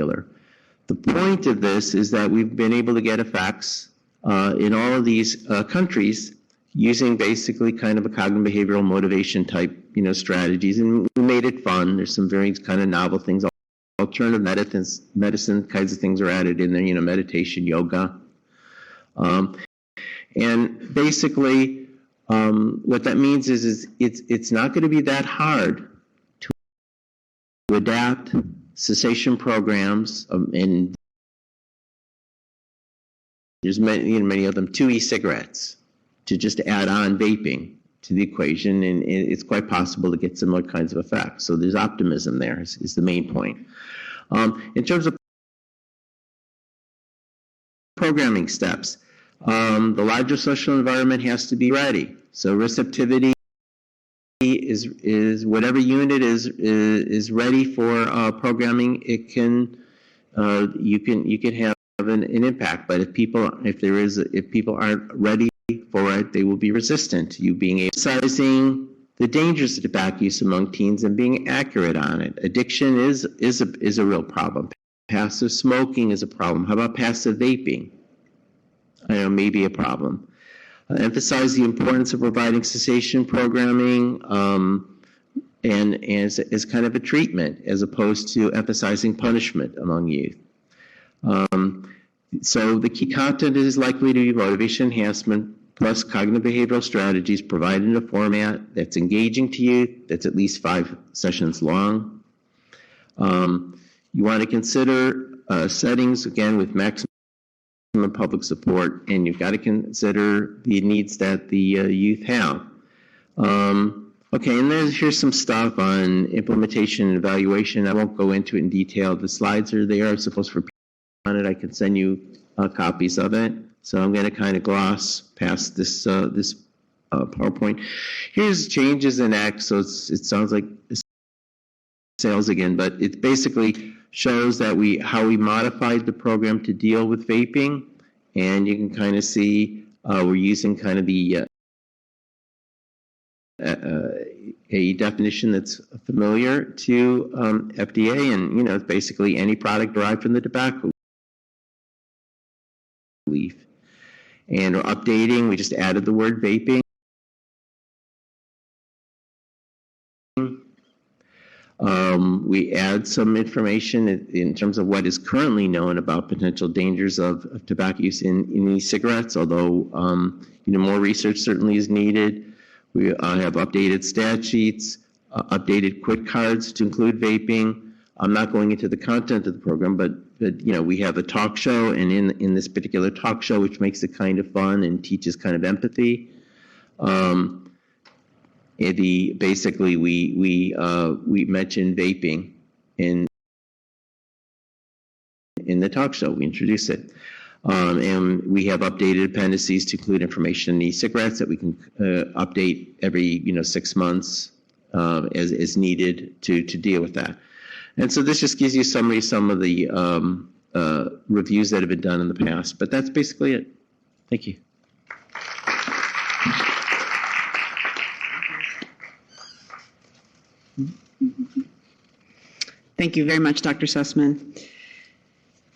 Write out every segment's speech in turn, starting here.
The point of this is that we've been able to get effects in all of these countries using basically kind of a cognitive behavioral motivation type, strategies, and we made it fun. There's some very kind of novel things. Alternative medicine kinds of things are added in there, meditation, yoga. And basically, what that means is it's not going to be that hard to adapt cessation programs, and there's many of them, to e-cigarettes, to just add on vaping to the equation, and it's quite possible to get similar kinds of effects. So there's optimism there is the main point. In terms of programming steps, the larger social environment has to be ready. So receptivity is whatever unit is ready for programming. It can you can have an impact. But if people aren't ready for it, they will be resistant to you being emphasizing the dangers of tobacco use among teens and being accurate on it. Addiction is a real problem. Passive smoking is a problem. How about passive vaping? I know, maybe a problem. Emphasize the importance of providing cessation programming and as kind of a treatment, as opposed to emphasizing punishment among youth. So the key content is likely to be motivation enhancement plus cognitive behavioral strategies provided in a format that's engaging to youth, that's at least 5 sessions long. You want to consider settings, again, with maximum public support, and you've got to consider the needs that the youth have. Okay, and here's some stuff on implementation and evaluation. I won't go into it in detail. The slides are there, I suppose, for people on it. I can send you copies of it. So I'm going to kind of gloss past this PowerPoint. Here's changes in X. So it sounds like sales again, but it basically shows that how we modified the program to deal with vaping, and you can kind of see we're using kind of the a definition that's familiar to FDA, and it's basically any product derived from the tobacco leaf. And we're updating. We just added the word vaping. We add some information in terms of what is currently known about potential dangers of tobacco use in e-cigarettes, although more research certainly is needed. We have updated stat sheets, updated quit cards to include vaping. I'm not going into the content of the program, but we have a talk show, and in this particular talk show, which makes it kind of fun and teaches kind of empathy. Basically, we mentioned vaping in the talk show. We introduce it, and we have updated appendices to include information in e-cigarettes that we can update every 6 months as needed to deal with that. And so this just gives you a summary of some of the reviews that have been done in the past. But that's basically it. Thank you. Thank you very much, Dr. Sussman.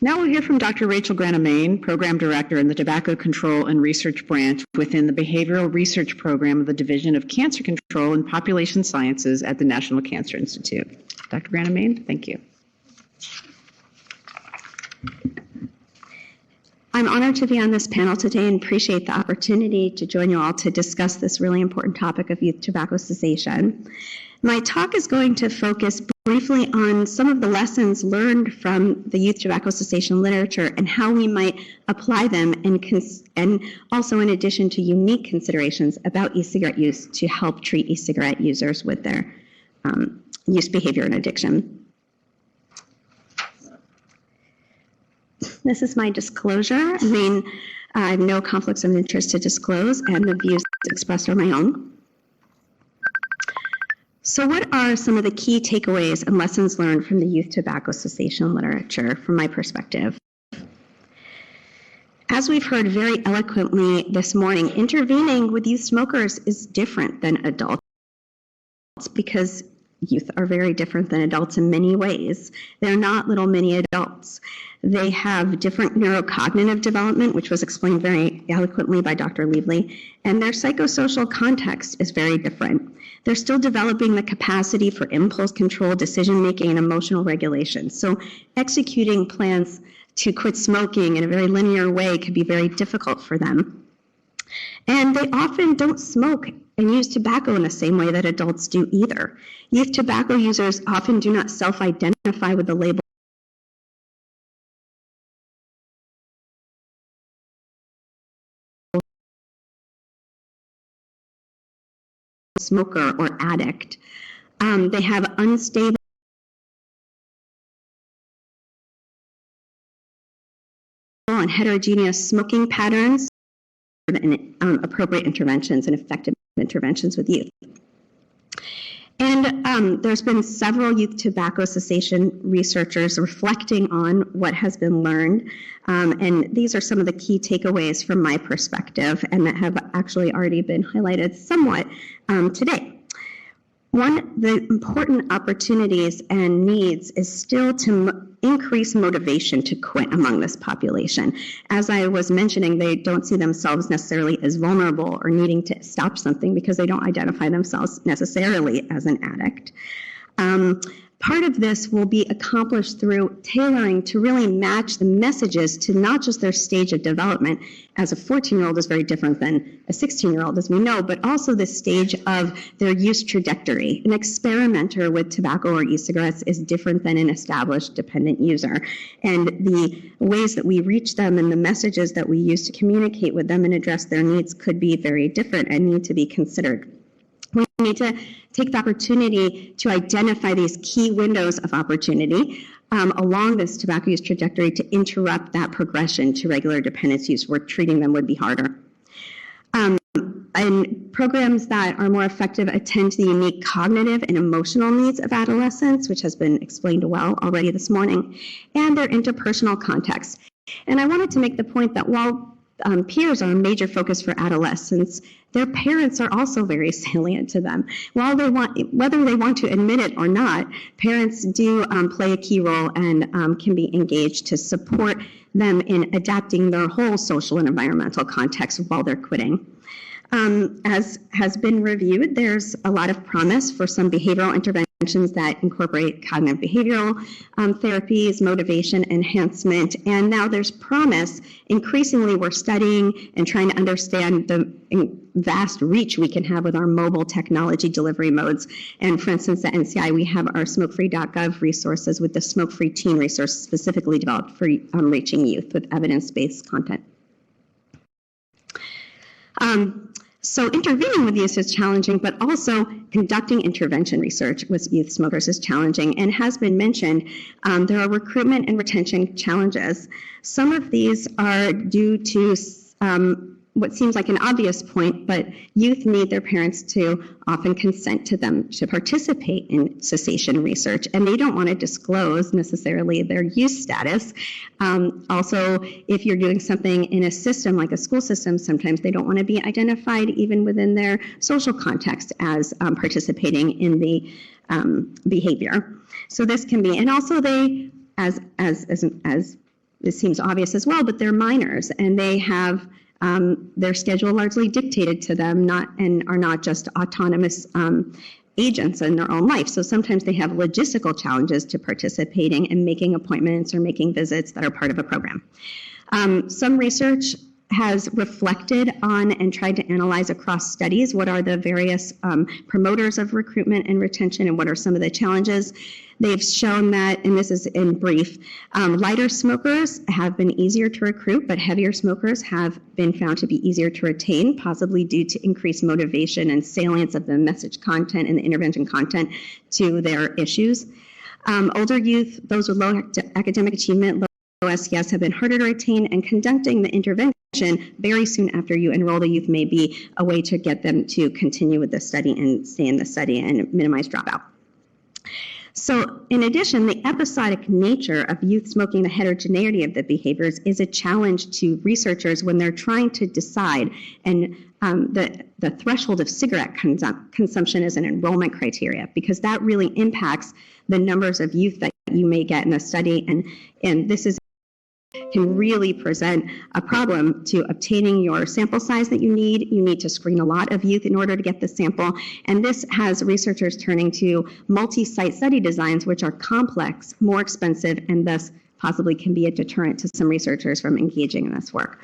Now we'll hear from Dr. Rachel Granamain, Program Director in the Tobacco Control and Research Branch within the Behavioral Research Program of the Division of Cancer Control and Population Sciences at the National Cancer Institute. Dr. Granamain, thank you. I'm honored to be on this panel today and appreciate the opportunity to join you all to discuss this really important topic of youth tobacco cessation. My talk is going to focus briefly on some of the lessons learned from the youth tobacco cessation literature and how we might apply them, and also in addition to unique considerations about e-cigarette use to help treat e-cigarette users with their use behavior and addiction. This is my disclosure. I have no conflicts of interest to disclose, and the views expressed are my own. So what are some of the key takeaways and lessons learned from the youth tobacco cessation literature from my perspective? As we've heard very eloquently this morning, intervening with youth smokers is different than adults because youth are very different than adults in many ways. They're not little mini adults. They have different neurocognitive development, which was explained very eloquently by Dr. Liebly, and their psychosocial context is very different. They're still developing the capacity for impulse control, decision-making, and emotional regulation. So executing plans to quit smoking in a very linear way could be very difficult for them. And they often don't smoke and use tobacco in the same way that adults do either. Youth tobacco users often do not self-identify with the label smoker or addict. They have unstable and heterogeneous smoking patterns and appropriate interventions and effective interventions with youth. And there's been several youth tobacco cessation researchers reflecting on what has been learned. And these are some of the key takeaways from my perspective and that have actually already been highlighted somewhat today. One of the important opportunities and needs is still to increase motivation to quit among this population. As I was mentioning, they don't see themselves necessarily as vulnerable or needing to stop something because they don't identify themselves necessarily as an addict. Part of this will be accomplished through tailoring to really match the messages to not just their stage of development, as a 14-year-old is very different than a 16-year-old, as we know, but also the stage of their use trajectory. An experimenter with tobacco or e-cigarettes is different than an established dependent user. And the ways that we reach them and the messages that we use to communicate with them and address their needs could be very different and need to be considered. We need to take the opportunity to identify these key windows of opportunity along this tobacco use trajectory to interrupt that progression to regular dependence use where treating them would be harder. And programs that are more effective attend to the unique cognitive and emotional needs of adolescents, which has been explained well already this morning, and their interpersonal context. And I wanted to make the point that while peers are a major focus for adolescents, their parents are also very salient to them. Whether they want to admit it or not, parents do play a key role and can be engaged to support them in adapting their whole social and environmental context while they're quitting. As has been reviewed, there's a lot of promise for some behavioral interventions that incorporate cognitive behavioral therapies, motivation enhancement, and now there's promise. Increasingly, we're studying and trying to understand the vast reach we can have with our mobile technology delivery modes. And for instance, at NCI, we have our smokefree.gov resources with the Smoke-Free Teen resource specifically developed for reaching youth with evidence-based content. So intervening with youth is challenging, but also conducting intervention research with youth smokers is challenging. And has been mentioned, there are recruitment and retention challenges. Some of these are due to what seems like an obvious point, but youth need their parents to often consent to them to participate in cessation research, and they don't want to disclose necessarily their use status. Also, if you're doing something in a system like a school system, sometimes they don't want to be identified even within their social context as participating in the behavior. So this can be, and also they, as it seems obvious as well, but they're minors and they have their schedule largely dictated to them, and are not just autonomous agents in their own life. So sometimes they have logistical challenges to participating and making appointments or making visits that are part of a program. Some research has reflected on and tried to analyze across studies what are the various promoters of recruitment and retention and what are some of the challenges. They've shown that, and this is in brief, lighter smokers have been easier to recruit, but heavier smokers have been found to be easier to retain, possibly due to increased motivation and salience of the message content and the intervention content to their issues. Older youth, those with low academic achievement, low SES, have been harder to retain, and conducting the intervention very soon after you enroll the youth may be a way to get them to continue with the study and stay in the study and minimize dropout. So in addition, the episodic nature of youth smoking, the heterogeneity of the behaviors, is a challenge to researchers when they're trying to decide and the threshold of cigarette consumption as an enrollment criteria, because that really impacts the numbers of youth that you may get in a study, and this can really present a problem to obtaining your sample size that you need. You need to screen a lot of youth in order to get the sample, and this has researchers turning to multi-site study designs, which are complex, more expensive, and thus possibly can be a deterrent to some researchers from engaging in this work.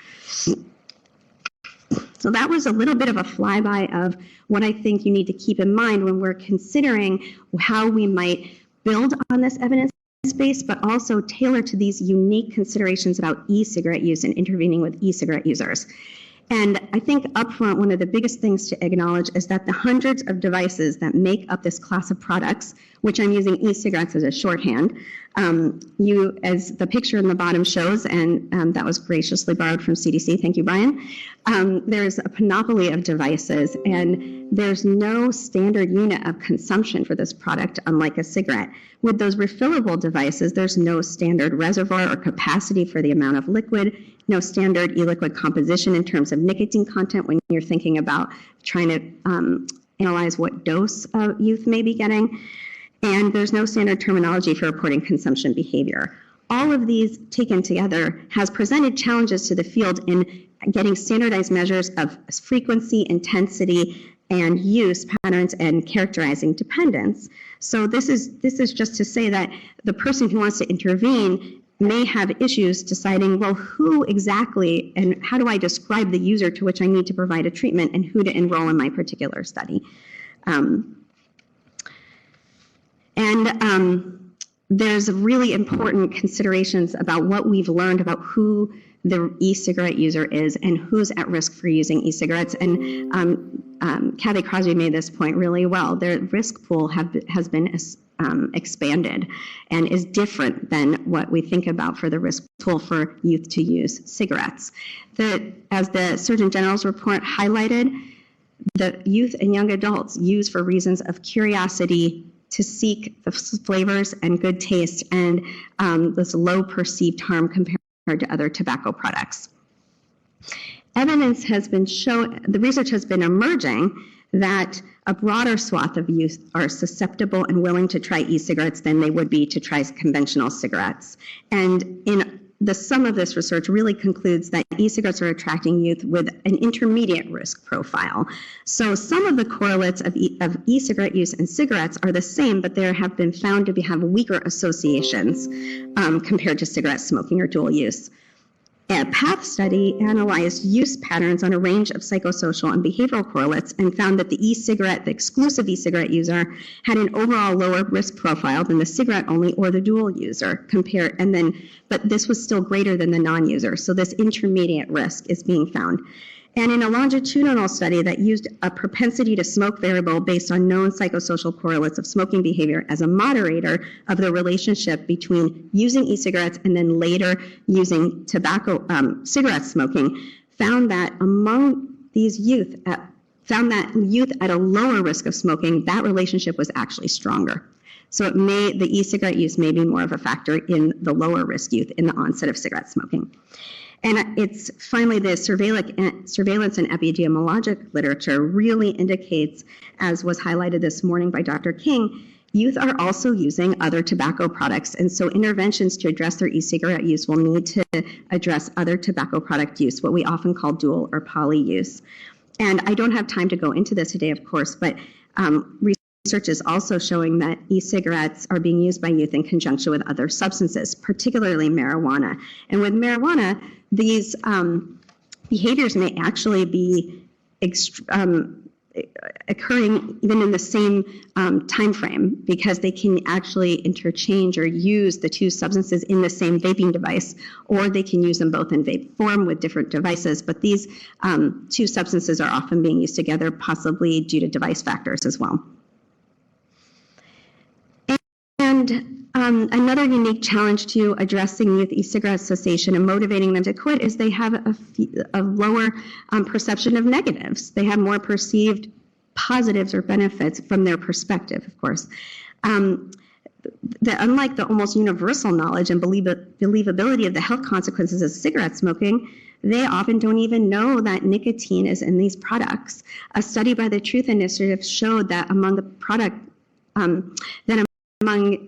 So that was a little bit of a flyby of what I think you need to keep in mind when we're considering how we might build on this evidence base, but also tailor to these unique considerations about e-cigarette use and intervening with e-cigarette users. And I think upfront, one of the biggest things to acknowledge is that the hundreds of devices that make up this class of products, which I'm using e-cigarettes as a shorthand, as the picture in the bottom shows, and that was graciously borrowed from CDC, thank you, Brian, there's a panoply of devices, and there's no standard unit of consumption for this product, unlike a cigarette. With those refillable devices, there's no standard reservoir or capacity for the amount of liquid, no standard e-liquid composition in terms of nicotine content when you're thinking about trying to analyze what dose youth may be getting. And there's no standard terminology for reporting consumption behavior. All of these taken together has presented challenges to the field in getting standardized measures of frequency, intensity, and use patterns and characterizing dependence. So this is just to say that the person who wants to intervene may have issues deciding, well, who exactly and how do I describe the user to which I need to provide a treatment and who to enroll in my particular study. There's really important considerations about what we've learned about who the e-cigarette user is and who's at risk for using e-cigarettes. And Kathy Crosby made this point really well. Their risk pool has been expanded and is different than what we think about for the risk pool for youth to use cigarettes. As the Surgeon General's report highlighted, the youth and young adults use for reasons of curiosity, to seek the flavors and good taste, and this low perceived harm compared to other tobacco products. Evidence has been the research has been emerging that a broader swath of youth are susceptible and willing to try e-cigarettes than they would be to try conventional cigarettes. And in the sum of this research really concludes that e-cigarettes are attracting youth with an intermediate risk profile. So some of the correlates of e-cigarette use and cigarettes are the same, but there have been found to have weaker associations compared to cigarette smoking or dual use. A PATH study analyzed use patterns on a range of psychosocial and behavioral correlates and found that the exclusive e-cigarette user had an overall lower risk profile than the cigarette-only or the dual user but this was still greater than the non-user. So this intermediate risk is being found. And in a longitudinal study that used a propensity to smoke variable based on known psychosocial correlates of smoking behavior as a moderator of the relationship between using e-cigarettes and then later using cigarette smoking, found that among these youth at a lower risk of smoking, that relationship was actually stronger. So the e-cigarette use may be more of a factor in the lower risk youth in the onset of cigarette smoking. And it's finally the surveillance and epidemiologic literature really indicates, as was highlighted this morning by Dr. King, youth are also using other tobacco products. And so interventions to address their e-cigarette use will need to address other tobacco product use, what we often call dual or poly use. And I don't have time to go into this today, of course, but research is also showing that e-cigarettes are being used by youth in conjunction with other substances, particularly marijuana. And with marijuana, these behaviors may actually be occurring even in the same time frame, because they can actually interchange or use the two substances in the same vaping device, or they can use them both in vape form with different devices. But these two substances are often being used together, possibly due to device factors as well. And another unique challenge to addressing youth e-cigarette cessation and motivating them to quit is they have a lower perception of negatives. They have more perceived positives or benefits from their perspective, of course. Unlike the almost universal knowledge and believability of the health consequences of cigarette smoking, they often don't even know that nicotine is in these products. A study by the Truth Initiative showed that among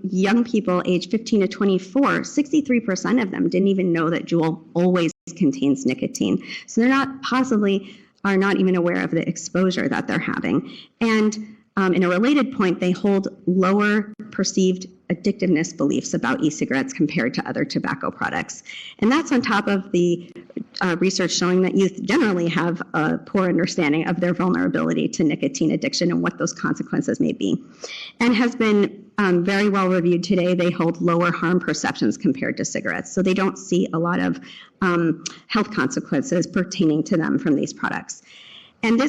young people aged 15 to 24, 63% of them didn't even know that Juul always contains nicotine. So they're are not even aware of the exposure that they're having. And in a related point, they hold lower perceived addictiveness beliefs about e-cigarettes compared to other tobacco products. And that's on top of the research showing that youth generally have a poor understanding of their vulnerability to nicotine addiction and what those consequences may be. And has been very well reviewed today. They hold lower harm perceptions compared to cigarettes. So they don't see a lot of health consequences pertaining to them from these products. And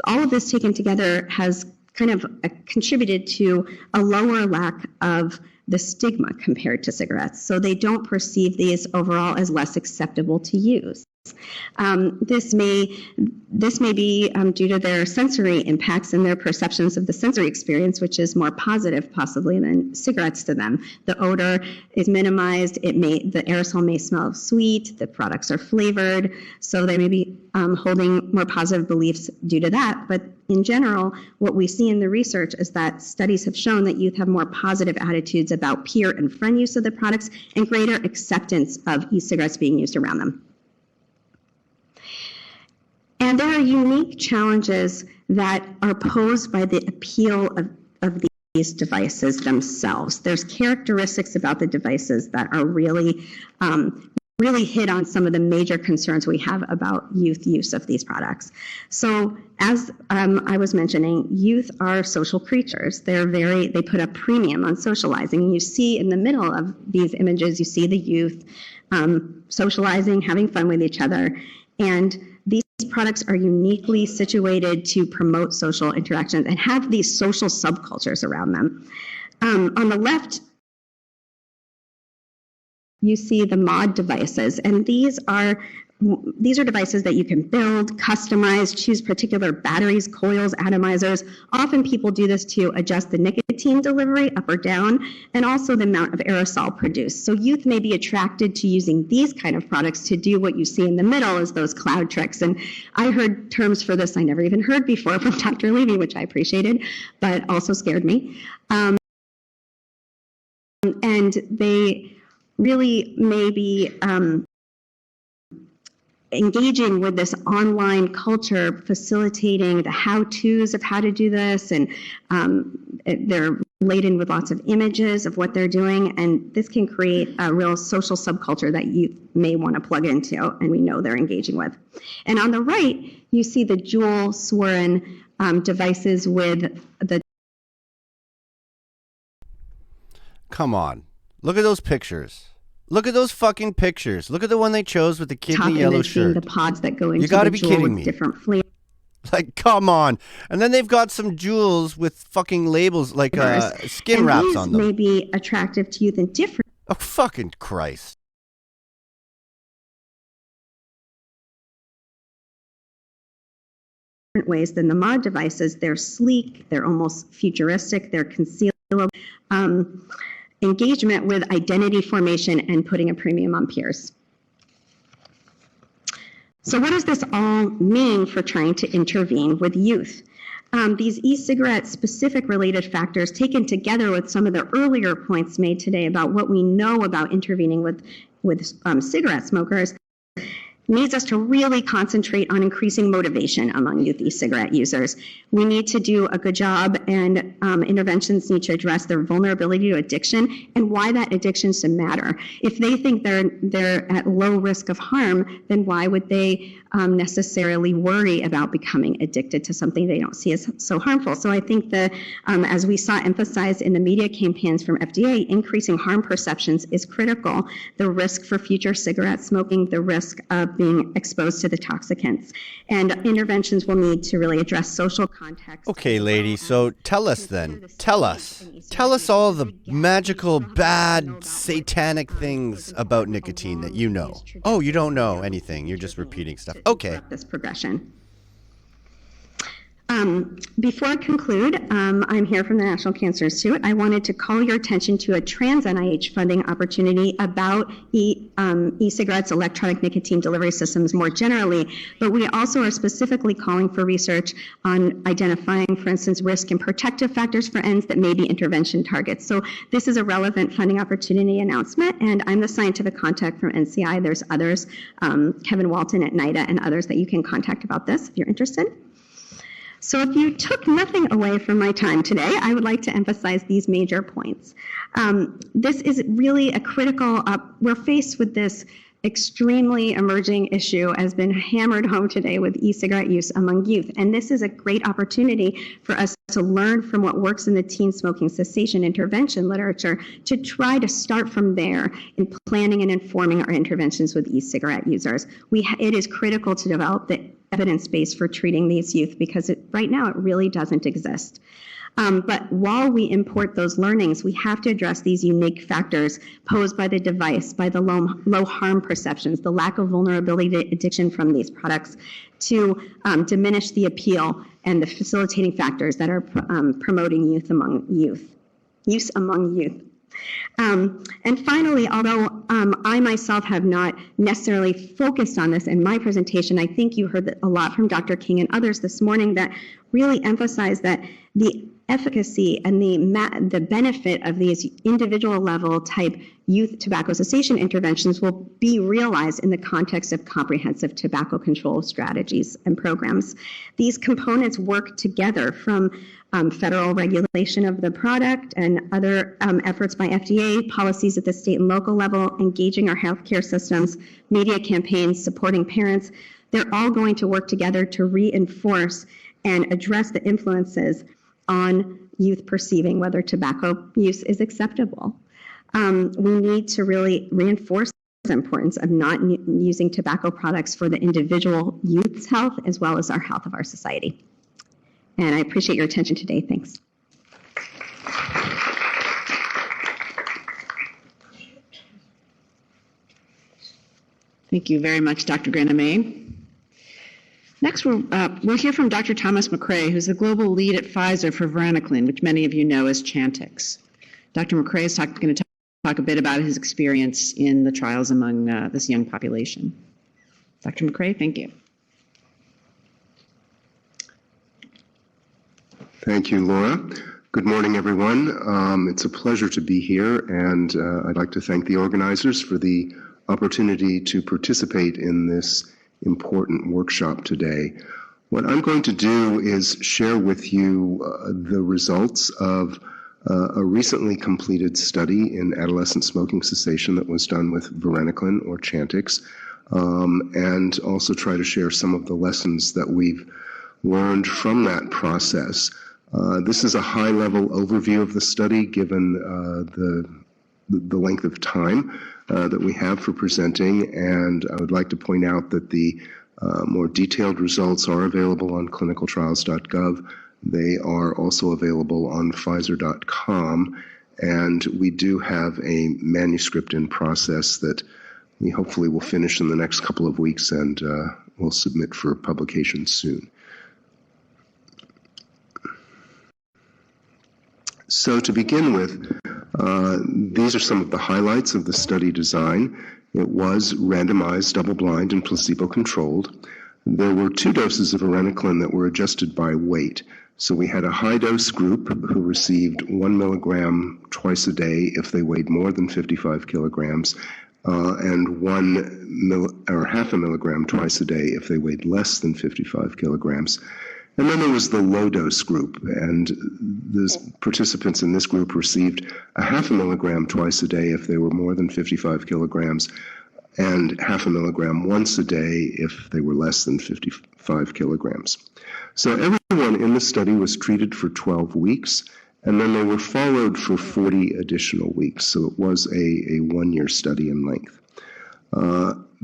all of this taken together has kind of contributed to a lower lack of the stigma compared to cigarettes. So they don't perceive these overall as less acceptable to use. This may be due to their sensory impacts and their perceptions of the sensory experience, which is more positive possibly than cigarettes to them. The odor is minimized. The aerosol may smell sweet. The products are flavored, so they may be holding more positive beliefs due to that. But in general, what we see in the research is that studies have shown that youth have more positive attitudes about peer and friend use of the products and greater acceptance of e-cigarettes being used around them. And there are unique challenges that are posed by the appeal of these devices themselves. There's characteristics about the devices that are really hit on some of the major concerns we have about youth use of these products. So as I was mentioning, youth are social creatures. They put a premium on socializing. You see in the middle of these images, you see the youth socializing, having fun with each other. And these products are uniquely situated to promote social interactions and have these social subcultures around them. On the left, you see the mod devices, and these are devices that you can build, customize, choose particular batteries, coils, atomizers. Often people do this to adjust the nicotine delivery up or down, and also the amount of aerosol produced. So youth may be attracted to using these kind of products to do what you see in the middle as those cloud tricks. And I heard terms for this I never even heard before from Dr. Levy, which I appreciated, but also scared me. And they really may be engaging with this online culture, facilitating the how-tos of how to do this, and they're laden with lots of images of what they're doing, and this can create a real social subculture that you may want to plug into, and we know they're engaging with. And on the right, you see the Juul Swarin devices with the... Come on. Look at those pictures. Look at those fucking pictures. Look at the one they chose with the kid in the yellow shirt. The pods that go into you gotta the be Juul kidding with me. different flavors. Like, come on. And then they've got some Juuls with fucking labels, like skin wraps on them. These may be attractive to youth in different... Oh, fucking Christ. ways than the mod devices. They're sleek, they're almost futuristic, they're concealable. Engagement with identity formation and putting a premium on peers. So what does this all mean for trying to intervene with youth? These e-cigarette specific related factors taken together with some of the earlier points made today about what we know about intervening with cigarette smokers needs us to really concentrate on increasing motivation among youth e-cigarette users. We need to do a good job, and interventions need to address their vulnerability to addiction and why that addiction should matter. If they think they're at low risk of harm, then why would they necessarily worry about becoming addicted to something they don't see as so harmful? So I think that as we saw emphasized in the media campaigns from FDA, increasing harm perceptions is critical. The risk for future cigarette smoking, the risk of being exposed to the toxicants. And interventions will need to really address social context. Okay, lady, so tell us then. Tell us. Tell us all the magical, bad, satanic things about nicotine that you know. Oh, you don't know anything. You're just repeating stuff. Okay. This progression. Before I conclude, I'm here from the National Cancer Institute. I wanted to call your attention to a trans NIH funding opportunity about e-cigarettes, electronic nicotine delivery systems more generally, but we also are specifically calling for research on identifying, for instance, risk and protective factors for ends that may be intervention targets. So this is a relevant funding opportunity announcement, and I'm the scientific contact from NCI. There's others, Kevin Walton at NIDA and others that you can contact about this if you're interested. So if you took nothing away from my time today, I would like to emphasize these major points. This is really a critical, we're faced with this extremely emerging issue has been hammered home today with e-cigarette use among youth. And this is a great opportunity for us to learn from what works in the teen smoking cessation intervention literature to try to start from there in planning and informing our interventions with e-cigarette users. It is critical to develop the evidence base for treating these youth because right now it really doesn't exist. But while we import those learnings, we have to address these unique factors posed by the device, by the low harm perceptions, the lack of vulnerability to addiction from these products, to diminish the appeal and the facilitating factors that are promoting use among youth. And finally, although I myself have not necessarily focused on this in my presentation, I think you heard a lot from Dr. King and others this morning that really emphasize that the efficacy and the benefit of these individual level type youth tobacco cessation interventions will be realized in the context of comprehensive tobacco control strategies and programs. These components work together from federal regulation of the product and other efforts by FDA, policies at the state and local level, engaging our healthcare systems, media campaigns, supporting parents. They're all going to work together to reinforce and address the influences on youth perceiving whether tobacco use is acceptable. We need to really reinforce the importance of not using tobacco products for the individual youth's health as well as our health of our society. And I appreciate your attention today. Thanks. Thank you very much, Dr. Granamain. Next, we'll hear from Dr. Thomas McCrae, who's the global lead at Pfizer for varenicline, which many of you know as Chantix. Dr. McCrae is going to talk a bit about his experience in the trials among this young population. Dr. McCrae, thank you. Thank you, Laura. Good morning, everyone. It's a pleasure to be here, and I'd like to thank the organizers for the opportunity to participate in this important workshop today. What I'm going to do is share with you the results of a recently completed study in adolescent smoking cessation that was done with varenicline or Chantix, and also try to share some of the lessons that we've learned from that process. This is a high-level overview of the study given the length of time that we have for presenting, and I would like to point out that the more detailed results are available on clinicaltrials.gov. They are also available on Pfizer.com, and we do have a manuscript in process that we hopefully will finish in the next couple of weeks and will submit for publication soon. So to begin with, these are some of the highlights of the study design. It was randomized, double-blind, and placebo-controlled. There were 2 doses of varenicline that were adjusted by weight. So we had a high-dose group who received 1 milligram twice a day if they weighed more than 55 kilograms, and half a milligram twice a day if they weighed less than 55 kilograms. And then there was the low-dose group, and the participants in this group received a half a milligram twice a day if they were more than 55 kilograms, and half a milligram once a day if they were less than 55 kilograms. So everyone in the study was treated for 12 weeks, and then they were followed for 40 additional weeks. So it was a one-year study in length.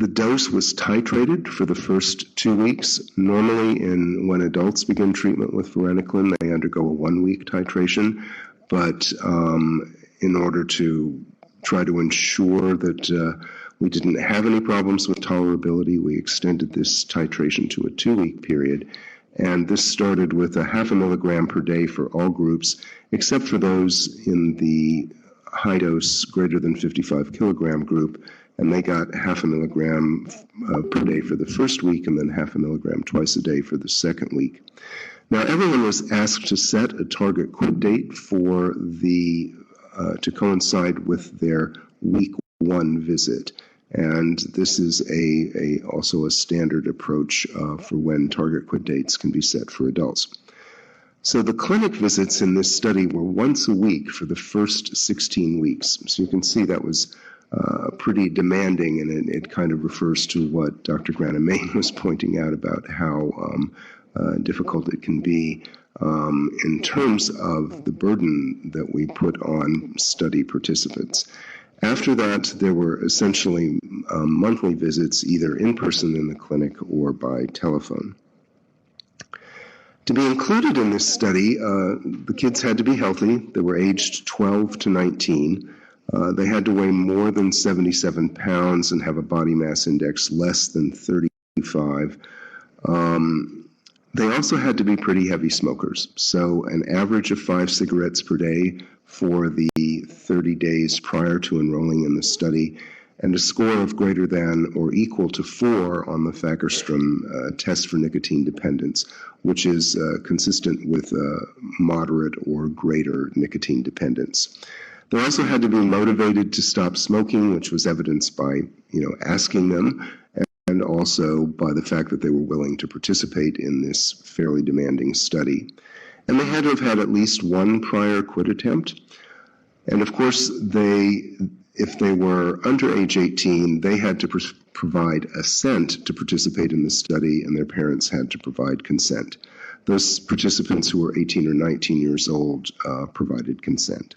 The dose was titrated for the first 2 weeks. Normally, when adults begin treatment with varenicline, they undergo a 1-week titration, but in order to try to ensure that we didn't have any problems with tolerability, we extended this titration to a 2-week period. And this started with a 0.5 milligram per day for all groups, except for those in the high dose greater than 55 kilogram group, and they got 0.5 milligram per day for the first week and then 0.5 milligram twice a day for the second week. Now, everyone was asked to set a target quit date for the to coincide with their week 1 visit. And this is also a standard approach for when target quit dates can be set for adults. So the clinic visits in this study were once a week for the first 16 weeks. So you can see that was pretty demanding, and it kind of refers to what Dr. Granamain was pointing out about how difficult it can be in terms of the burden that we put on study participants. After that, there were essentially monthly visits, either in person in the clinic or by telephone. To be included in this study, the kids had to be healthy. They were aged 12 to 19. They had to weigh more than 77 pounds and have a body mass index less than 35. They also had to be pretty heavy smokers, so an average of 5 cigarettes per day for the 30 days prior to enrolling in the study, and a score of greater than or equal to 4 on the Fagerstrom test for nicotine dependence, which is consistent with moderate or greater nicotine dependence. They also had to be motivated to stop smoking, which was evidenced by, asking them, and also by the fact that they were willing to participate in this fairly demanding study. And they had to have had at least 1 prior quit attempt. And of course, if they were under age 18, they had to provide assent to participate in the study, and their parents had to provide consent. Those participants who were 18 or 19 years old provided consent.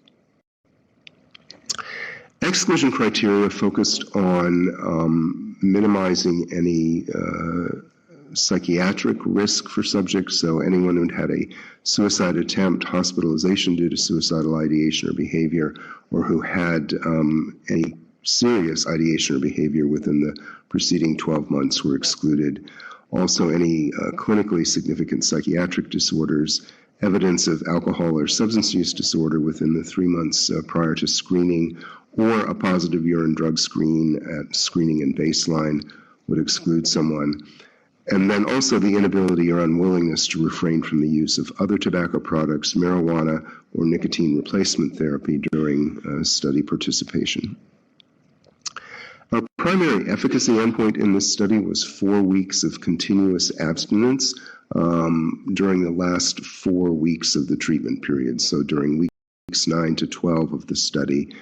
Exclusion criteria focused on minimizing any psychiatric risk for subjects, so anyone who'd had a suicide attempt, hospitalization due to suicidal ideation or behavior, or who had any serious ideation or behavior within the preceding 12 months were excluded. Also, any clinically significant psychiatric disorders, evidence of alcohol or substance use disorder within the 3 months prior to screening, or a positive urine drug screen at screening and baseline would exclude someone. And then also the inability or unwillingness to refrain from the use of other tobacco products, marijuana, or nicotine replacement therapy during study participation. Our primary efficacy endpoint in this study was 4 weeks of continuous abstinence during the last 4 weeks of the treatment period. So during weeks 9 to 12 of the study,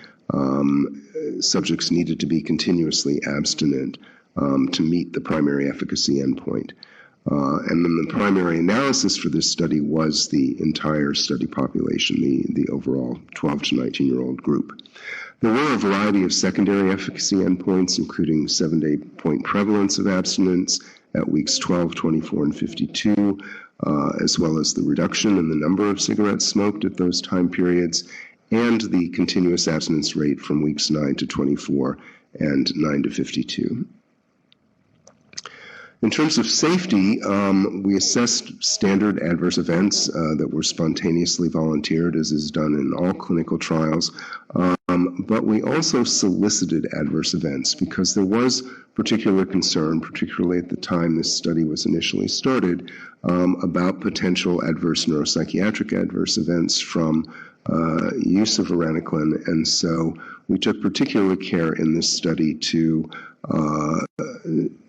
subjects needed to be continuously abstinent to meet the primary efficacy endpoint. And then the primary analysis for this study was the entire study population, the overall 12 to 19-year-old group. There were a variety of secondary efficacy endpoints, including 7-day point prevalence of abstinence at weeks 12, 24, and 52, as well as the reduction in the number of cigarettes smoked at those time periods, and the continuous abstinence rate from weeks 9 to 24 and 9 to 52. In terms of safety, we assessed standard adverse events that were spontaneously volunteered, as is done in all clinical trials, but we also solicited adverse events because there was particular concern, particularly at the time this study was initially started, about potential adverse neuropsychiatric adverse events from use of varenicline, and so we took particular care in this study to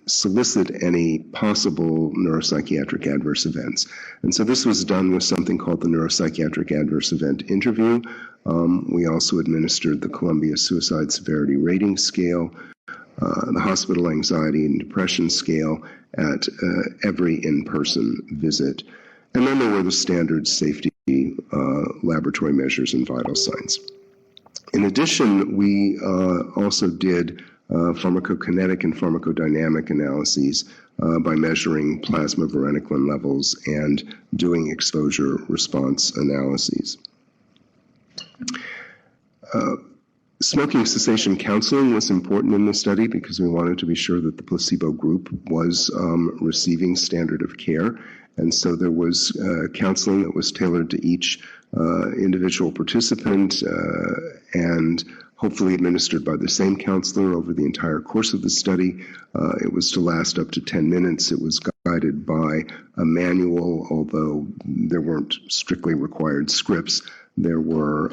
solicit any possible neuropsychiatric adverse events. And so this was done with something called the Neuropsychiatric Adverse Event Interview. We also administered the Columbia Suicide Severity Rating Scale, the Hospital Anxiety and Depression Scale at every in-person visit. And then there were the standard safety laboratory measures and vital signs. In addition, we also did pharmacokinetic and pharmacodynamic analyses by measuring plasma varenicline levels and doing exposure response analyses. Smoking cessation counseling was important in the study because we wanted to be sure that the placebo group was receiving standard of care. And so there was counseling that was tailored to each individual participant and hopefully administered by the same counselor over the entire course of the study. It was to last up to 10 minutes. It was guided by a manual, although there weren't strictly required scripts. There were,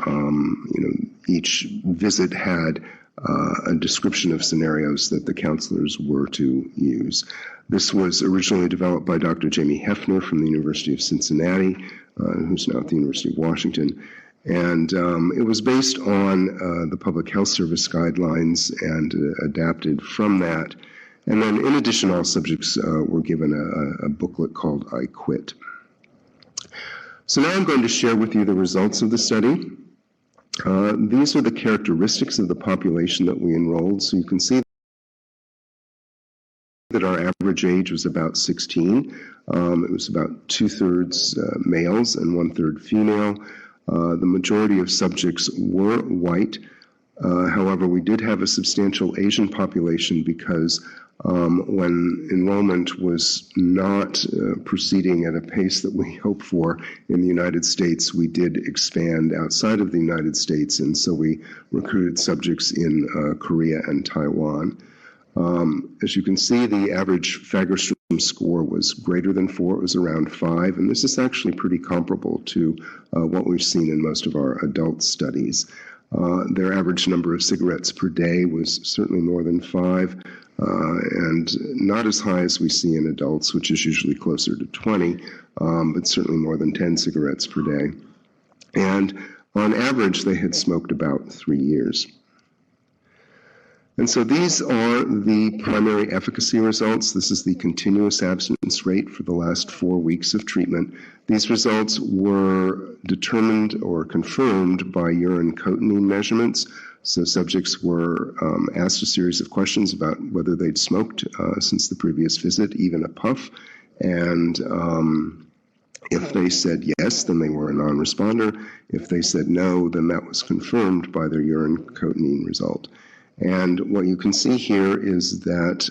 each visit had a description of scenarios that the counselors were to use. This was originally developed by Dr. Jamie Hefner from the University of Cincinnati, who's now at the University of Washington. And it was based on the Public Health Service guidelines and adapted from that. And then in addition, all subjects were given a booklet called I Quit. So now I'm going to share with you the results of the study. These are the characteristics of the population that we enrolled. So you can see that our average age was about 16. It was about 2/3 males and 1/3 female. The majority of subjects were white. However, we did have a substantial Asian population because when enrollment was not proceeding at a pace that we hoped for in the United States, we did expand outside of the United States, and so we recruited subjects in Korea and Taiwan. As you can see, the average Fagerstrom score was greater than 4. It was around 5, and this is actually pretty comparable to what we've seen in most of our adult studies. Their average number of cigarettes per day was certainly more than 5, and not as high as we see in adults, which is usually closer to 20, but certainly more than 10 cigarettes per day. And on average, they had smoked about 3 years. And so these are the primary efficacy results. This is the continuous abstinence rate for the last 4 weeks of treatment. These results were determined or confirmed by urine cotinine measurements. So subjects were asked a series of questions about whether they'd smoked since the previous visit, even a puff. And if they said yes, then they were a non-responder. If they said no, then that was confirmed by their urine cotinine result. And what you can see here is that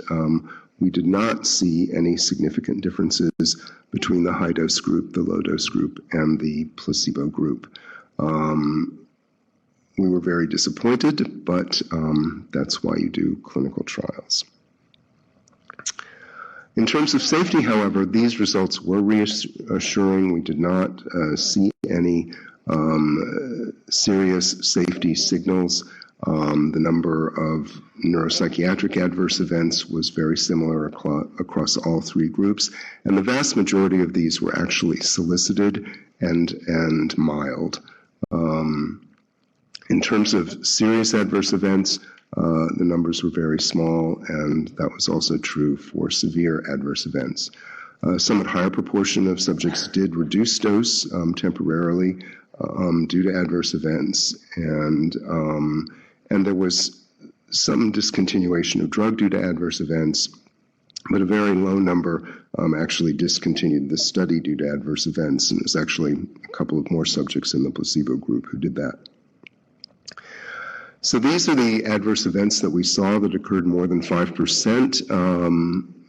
we did not see any significant differences between the high-dose group, the low-dose group, and the placebo group. We were very disappointed, but that's why you do clinical trials. In terms of safety, however, these results were reassuring. We did not see any serious safety signals. The number of neuropsychiatric adverse events was very similar across all 3 groups, and the vast majority of these were actually solicited and mild. In terms of serious adverse events, the numbers were very small, and that was also true for severe adverse events. A somewhat higher proportion of subjects did reduce dose temporarily due to adverse events, and there was some discontinuation of drug due to adverse events, but a very low number actually discontinued the study due to adverse events, and there's actually a couple of more subjects in the placebo group who did that. So these are the adverse events that we saw that occurred more than 5%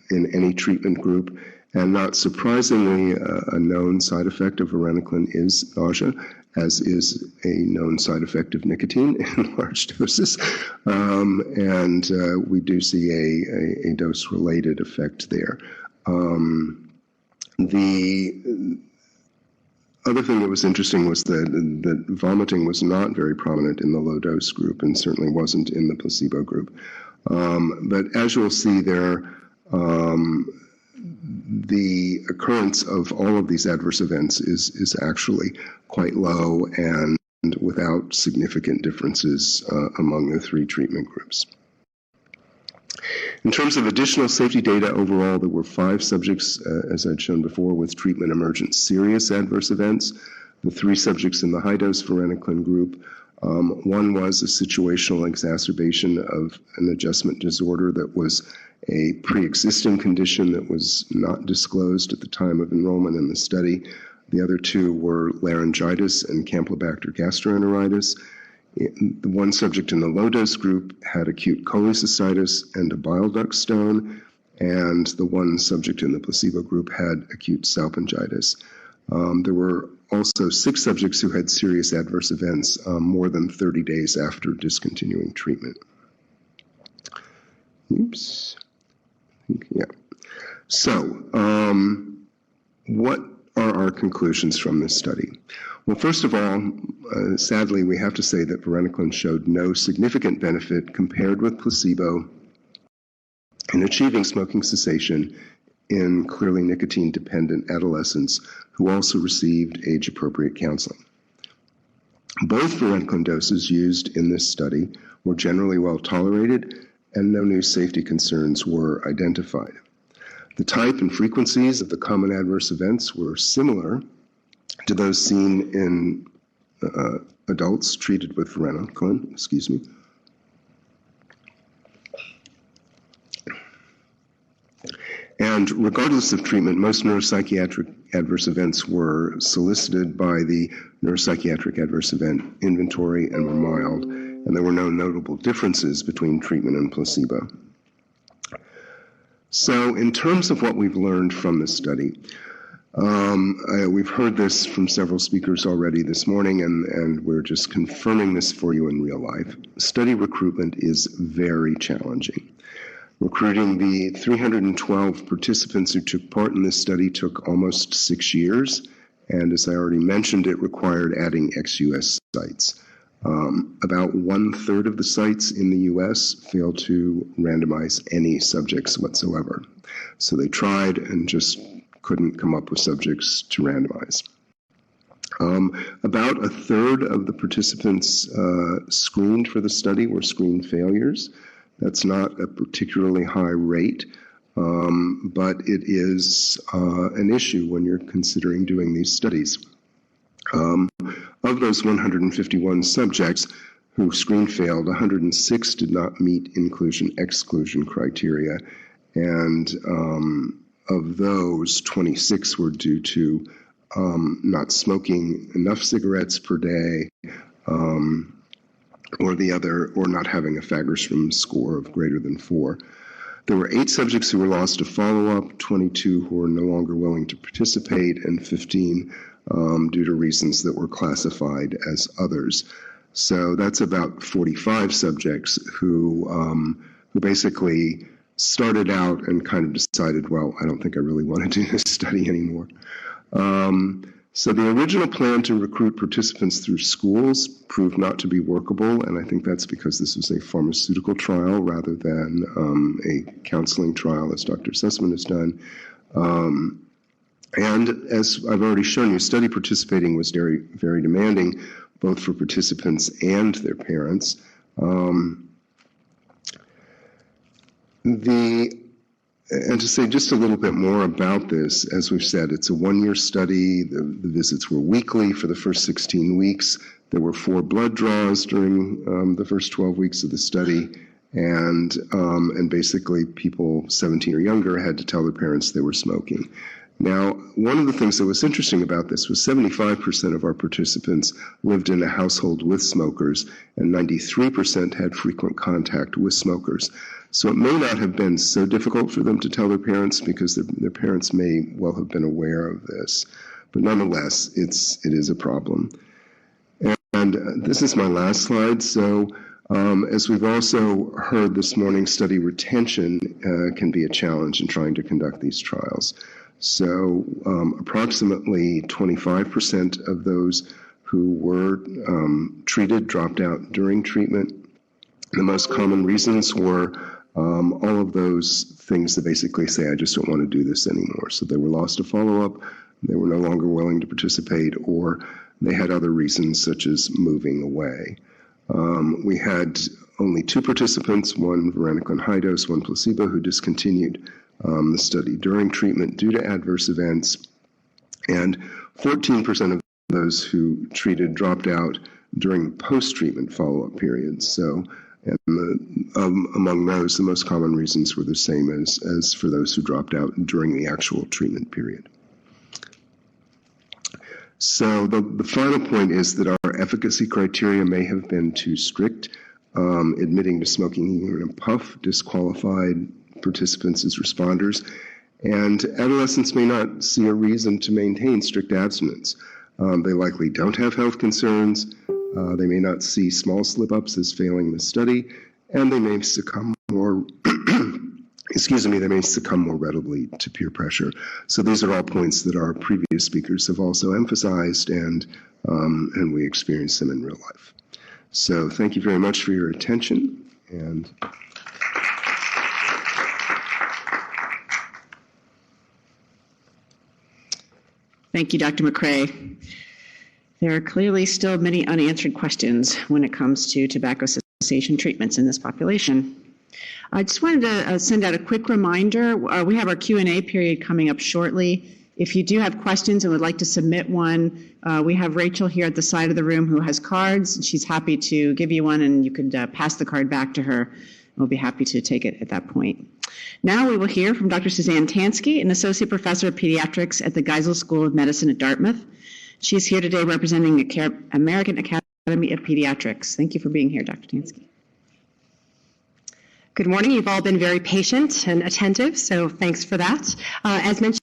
in any treatment group. And not surprisingly, a known side effect of varenicline is nausea, as is a known side effect of nicotine in large doses. And we do see a dose-related effect there. The other thing that was interesting was that vomiting was not very prominent in the low-dose group and certainly wasn't in the placebo group. But as you'll see there, the occurrence of all of these adverse events is actually quite low and without significant differences among the 3 treatment groups. In terms of additional safety data, overall there were 5 subjects, as I'd shown before, with treatment emergent serious adverse events. The 3 subjects in the high-dose varenicline group, one was a situational exacerbation of an adjustment disorder that was a pre-existing condition that was not disclosed at the time of enrollment in the study. The other 2 were laryngitis and Campylobacter gastroenteritis. The one subject in the low-dose group had acute cholecystitis and a bile duct stone, and the one subject in the placebo group had acute salpingitis. There were also 6 subjects who had serious adverse events more than 30 days after discontinuing treatment. Oops. Yeah. So, what are our conclusions from this study? Well, first of all, sadly, we have to say that varenicline showed no significant benefit compared with placebo in achieving smoking cessation in clearly nicotine-dependent adolescents who also received age-appropriate counseling. Both varenicline doses used in this study were generally well tolerated, and no new safety concerns were identified. The type and frequencies of the common adverse events were similar to those seen in adults treated with varenicline, And regardless of treatment, most neuropsychiatric adverse events were solicited by the neuropsychiatric adverse event inventory and were mild, and there were no notable differences between treatment and placebo. So in terms of what we've learned from this study, we've heard this from several speakers already this morning, and we're just confirming this for you in real life. Study recruitment is very challenging. Recruiting the 312 participants who took part in this study took almost 6 years, and as I already mentioned, it required adding ex-US sites. About 1/3 of the sites in the US failed to randomize any subjects whatsoever. So they tried and just couldn't come up with subjects to randomize. About 1/3 of the participants screened for the study were screen failures. That's not a particularly high rate, but it is an issue when you're considering doing these studies. Of those 151 subjects who screen failed, 106 did not meet inclusion-exclusion criteria, and of those, 26 were due to not smoking enough cigarettes per day, or not having a Fagerstrom score of greater than 4. There were 8 subjects who were lost to follow-up, 22 who were no longer willing to participate, and 15 due to reasons that were classified as others. So that's about 45 subjects who basically started out and kind of decided, well, I don't think I really want to do this study anymore. So the original plan to recruit participants through schools proved not to be workable, and I think that's because this was a pharmaceutical trial rather than a counseling trial, as Dr. Sussman has done. And as I've already shown you, study participating was very, very demanding, both for participants and their parents. And to say just a little bit more about this, as we've said, it's a 1-year study. The visits were weekly for the first 16 weeks. There were 4 blood draws during the first 12 weeks of the study. And basically people 17 or younger had to tell their parents they were smoking. Now, one of the things that was interesting about this was 75% of our participants lived in a household with smokers, and 93% had frequent contact with smokers. So it may not have been so difficult for them to tell their parents because their parents may well have been aware of this. But nonetheless, it is a problem. And this is my last slide. So as we've also heard this morning, study retention can be a challenge in trying to conduct these trials. So approximately 25% of those who were treated dropped out during treatment. The most common reasons were all of those things that basically say, I just don't want to do this anymore. So they were lost to follow-up, they were no longer willing to participate, or they had other reasons such as moving away. We had only 2 participants, one varenicline high dose, one placebo, who discontinued the study during treatment due to adverse events, and 14% of those who treated dropped out during the post-treatment follow-up period. So, among those, the most common reasons were the same as for those who dropped out during the actual treatment period. So the final point is that our efficacy criteria may have been too strict. Admitting to smoking even a puff disqualified participants as responders, and adolescents may not see a reason to maintain strict abstinence. They likely don't have health concerns, they may not see small slip-ups as failing the study, and they may succumb more they may succumb more readily to peer pressure. So these are all points that our previous speakers have also emphasized, and we experience them in real life. So thank you very much for your attention. And thank you, Dr. McCrae. There are clearly still many unanswered questions when it comes to tobacco cessation treatments in this population. I just wanted to send out a quick reminder. We have our Q&A period coming up shortly. If you do have questions and would like to submit one, we have Rachel here at the side of the room who has cards. She's happy to give you one, and you could pass the card back to her. We'll be happy to take it at that point. Now we will hear from Dr. Suzanne Tansky, an associate professor of pediatrics at the Geisel School of Medicine at Dartmouth. She is here today representing the American Academy of Pediatrics. Thank you for being here, Dr. Tansky. Good morning. You've all been very patient and attentive, so thanks for that. As mentioned,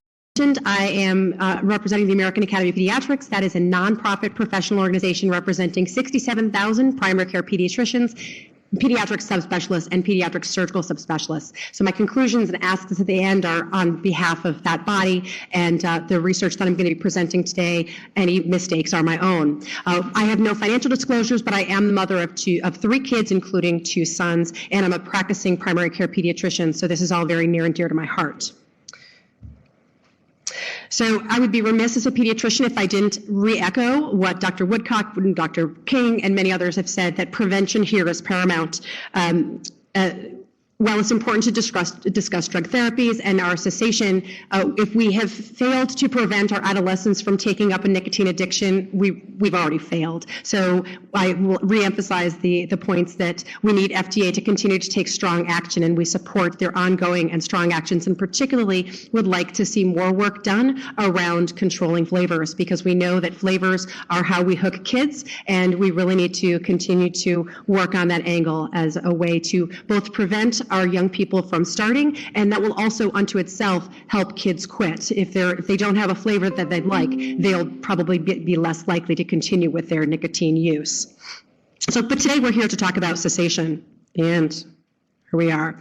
I am representing the American Academy of Pediatrics. That is a nonprofit professional organization representing 67,000 primary care pediatricians, pediatric subspecialists, and pediatric surgical subspecialists. So my conclusions and asks at the end are on behalf of that body, and the research that I'm going to be presenting today, any mistakes are my own. I have no financial disclosures, but I am the mother of three kids, including 2 sons, and I'm a practicing primary care pediatrician, so this is all very near and dear to my heart. So I would be remiss as a pediatrician if I didn't re-echo what Dr. Woodcock, Dr. King, and many others have said, that prevention here is paramount. While it's important to discuss drug therapies and our cessation, if we have failed to prevent our adolescents from taking up a nicotine addiction, we've already failed. So I will reemphasize the points that we need FDA to continue to take strong action, and we support their ongoing and strong actions, and particularly would like to see more work done around controlling flavors, because we know that flavors are how we hook kids, and we really need to continue to work on that angle as a way to both prevent our young people from starting, and that will also unto itself help kids quit. If they don't have a flavor that they'd like, they'll probably be less likely to continue with their nicotine use. But today we're here to talk about cessation, and here we are.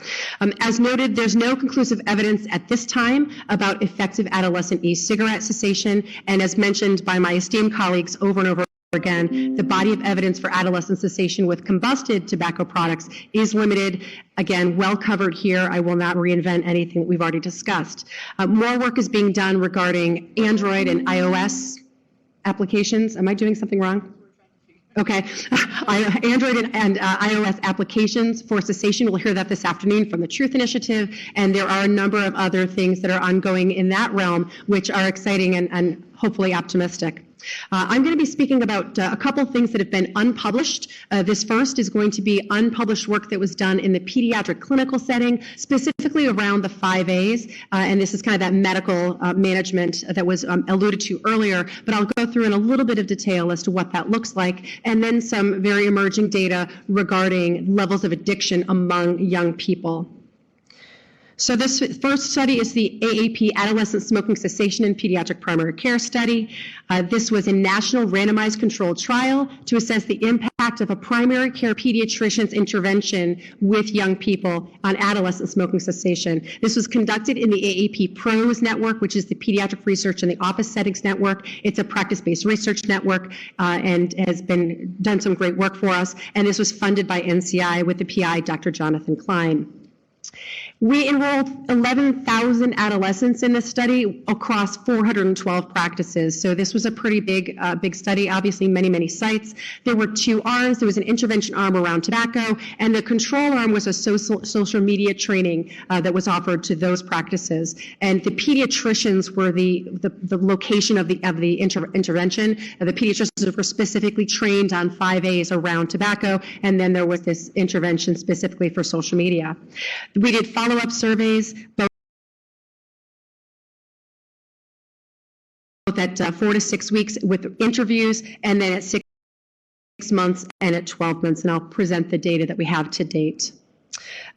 As noted, there's no conclusive evidence at this time about effective adolescent e-cigarette cessation, and as mentioned by my esteemed colleagues over and over again, the body of evidence for adolescent cessation with combusted tobacco products is limited. Again, well covered here. I will not reinvent anything that we've already discussed. More work is being done regarding Android and iOS applications. Am I doing something wrong? Okay. Android and iOS applications for cessation. We'll hear that this afternoon from the Truth Initiative, and there are a number of other things that are ongoing in that realm, which are exciting and hopefully optimistic. I'm going to be speaking about a couple things that have been unpublished. This first is going to be unpublished work that was done in the pediatric clinical setting, specifically around the 5As, and this is kind of that medical management that was alluded to earlier, but I'll go through in a little bit of detail as to what that looks like, and then some very emerging data regarding levels of addiction among young people. So this first study is the AAP Adolescent Smoking Cessation in Pediatric Primary Care Study. This was a national randomized controlled trial to assess the impact of a primary care pediatrician's intervention with young people on adolescent smoking cessation. This was conducted in the AAP PROS network, which is the Pediatric Research in the Office Settings Network. It's a practice-based research network and has done some great work for us. And this was funded by NCI with the PI, Dr. Jonathan Klein. We enrolled 11,000 adolescents in this study across 412 practices. So this was a pretty big study, obviously many sites. There were 2 arms. There was an intervention arm around tobacco, and the control arm was a social media training that was offered to those practices. And the pediatricians were the location of the intervention. The pediatricians were specifically trained on 5As around tobacco, and then there was this intervention specifically for social media. We did follow-up surveys, both at 4 to 6 weeks with interviews, and then at 6 months and at 12 months, and I'll present the data that we have to date.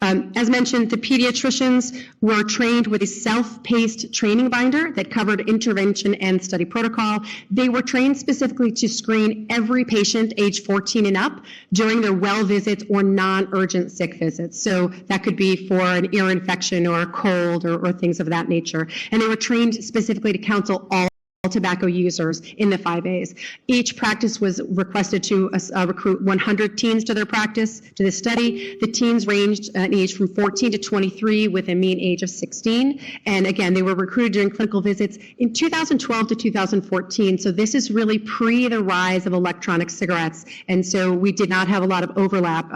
As mentioned, the pediatricians were trained with a self-paced training binder that covered intervention and study protocol. They were trained specifically to screen every patient age 14 and up during their well visits or non-urgent sick visits. So that could be for an ear infection or a cold or things of that nature. And they were trained specifically to counsel all tobacco users in the 5As. Each practice was requested to recruit 100 teens to their practice, to the study. The teens ranged in age from 14 to 23 with a mean age of 16. And again, they were recruited during clinical visits in 2012 to 2014. So this is really pre the rise of electronic cigarettes. And so we did not have a lot of overlap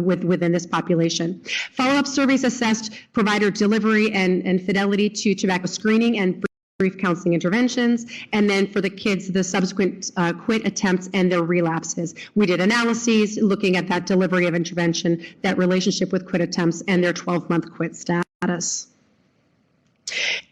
within this population. Follow-up surveys assessed provider delivery and fidelity to tobacco screening and brief counseling interventions, and then for the kids, the subsequent quit attempts and their relapses. We did analyses looking at that delivery of intervention, that relationship with quit attempts, and their 12-month quit status.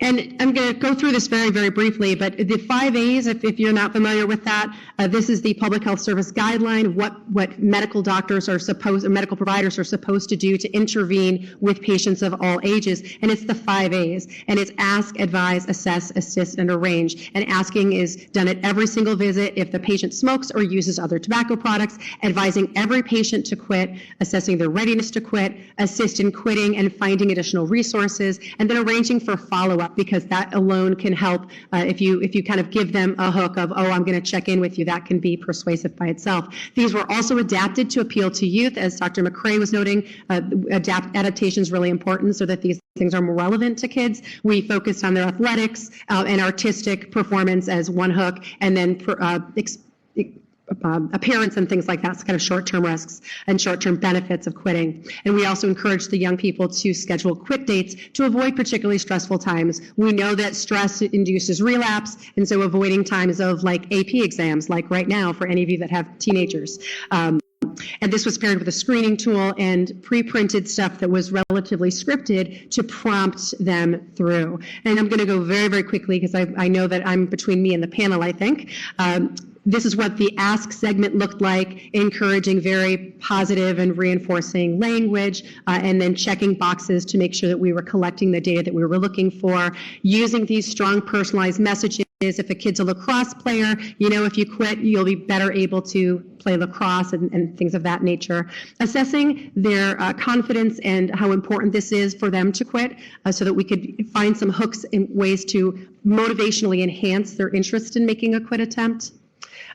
And I'm going to go through this very, very briefly, but the 5As, if you're not familiar with that, this is the Public Health Service guideline, what medical doctors are supposed, or medical providers are supposed to do to intervene with patients of all ages, and it's the 5As, and it's ask, advise, assess, assist, and arrange. And asking is done at every single visit if the patient smokes or uses other tobacco products, advising every patient to quit, assessing their readiness to quit, assist in quitting and finding additional resources, and then arranging for follow-up, because that alone can help. If you kind of give them a hook of, oh, I'm going to check in with you, that can be persuasive by itself. These were also adapted to appeal to youth, as Dr. McCrae was noting. Adaptation is really important so that these things are more relevant to kids. We focused on their athletics and artistic performance as one hook, and then appearance and things like that, so kind of short-term risks and short-term benefits of quitting. And we also encourage the young people to schedule quit dates to avoid particularly stressful times. We know that stress induces relapse, and so avoiding times of like AP exams, like right now for any of you that have teenagers. And this was paired with a screening tool and pre-printed stuff that was relatively scripted to prompt them through. And I'm going to go very, very quickly because I know that I'm between me and the panel, I think. This is what the ask segment looked like, encouraging very positive and reinforcing language, and then checking boxes to make sure that we were collecting the data that we were looking for, using these strong personalized messages. If a kid's a lacrosse player, you know, if you quit, you'll be better able to play lacrosse and things of that nature. Assessing their confidence and how important this is for them to quit, so that we could find some hooks and ways to motivationally enhance their interest in making a quit attempt.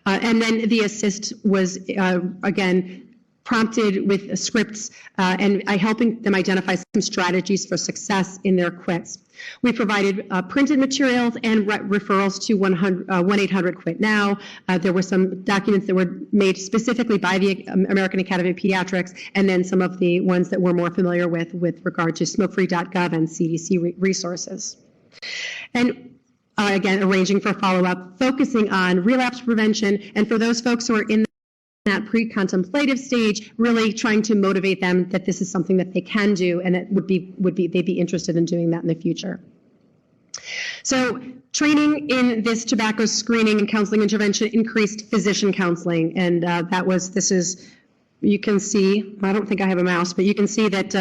And then the assist was, again, prompted with scripts and helping them identify some strategies for success in their quits. We provided printed materials and referrals to 1-800-QUIT NOW. There were some documents that were made specifically by the American Academy of Pediatrics, and then some of the ones that we're more familiar with regard to smokefree.gov and CDC resources. And again, arranging for follow-up, focusing on relapse prevention, and for those folks who are in that pre-contemplative stage, really trying to motivate them that this is something that they can do, and that they'd be interested in doing that in the future. So training in this tobacco screening and counseling intervention increased physician counseling, and you can see, I don't think I have a mouse, but you can see that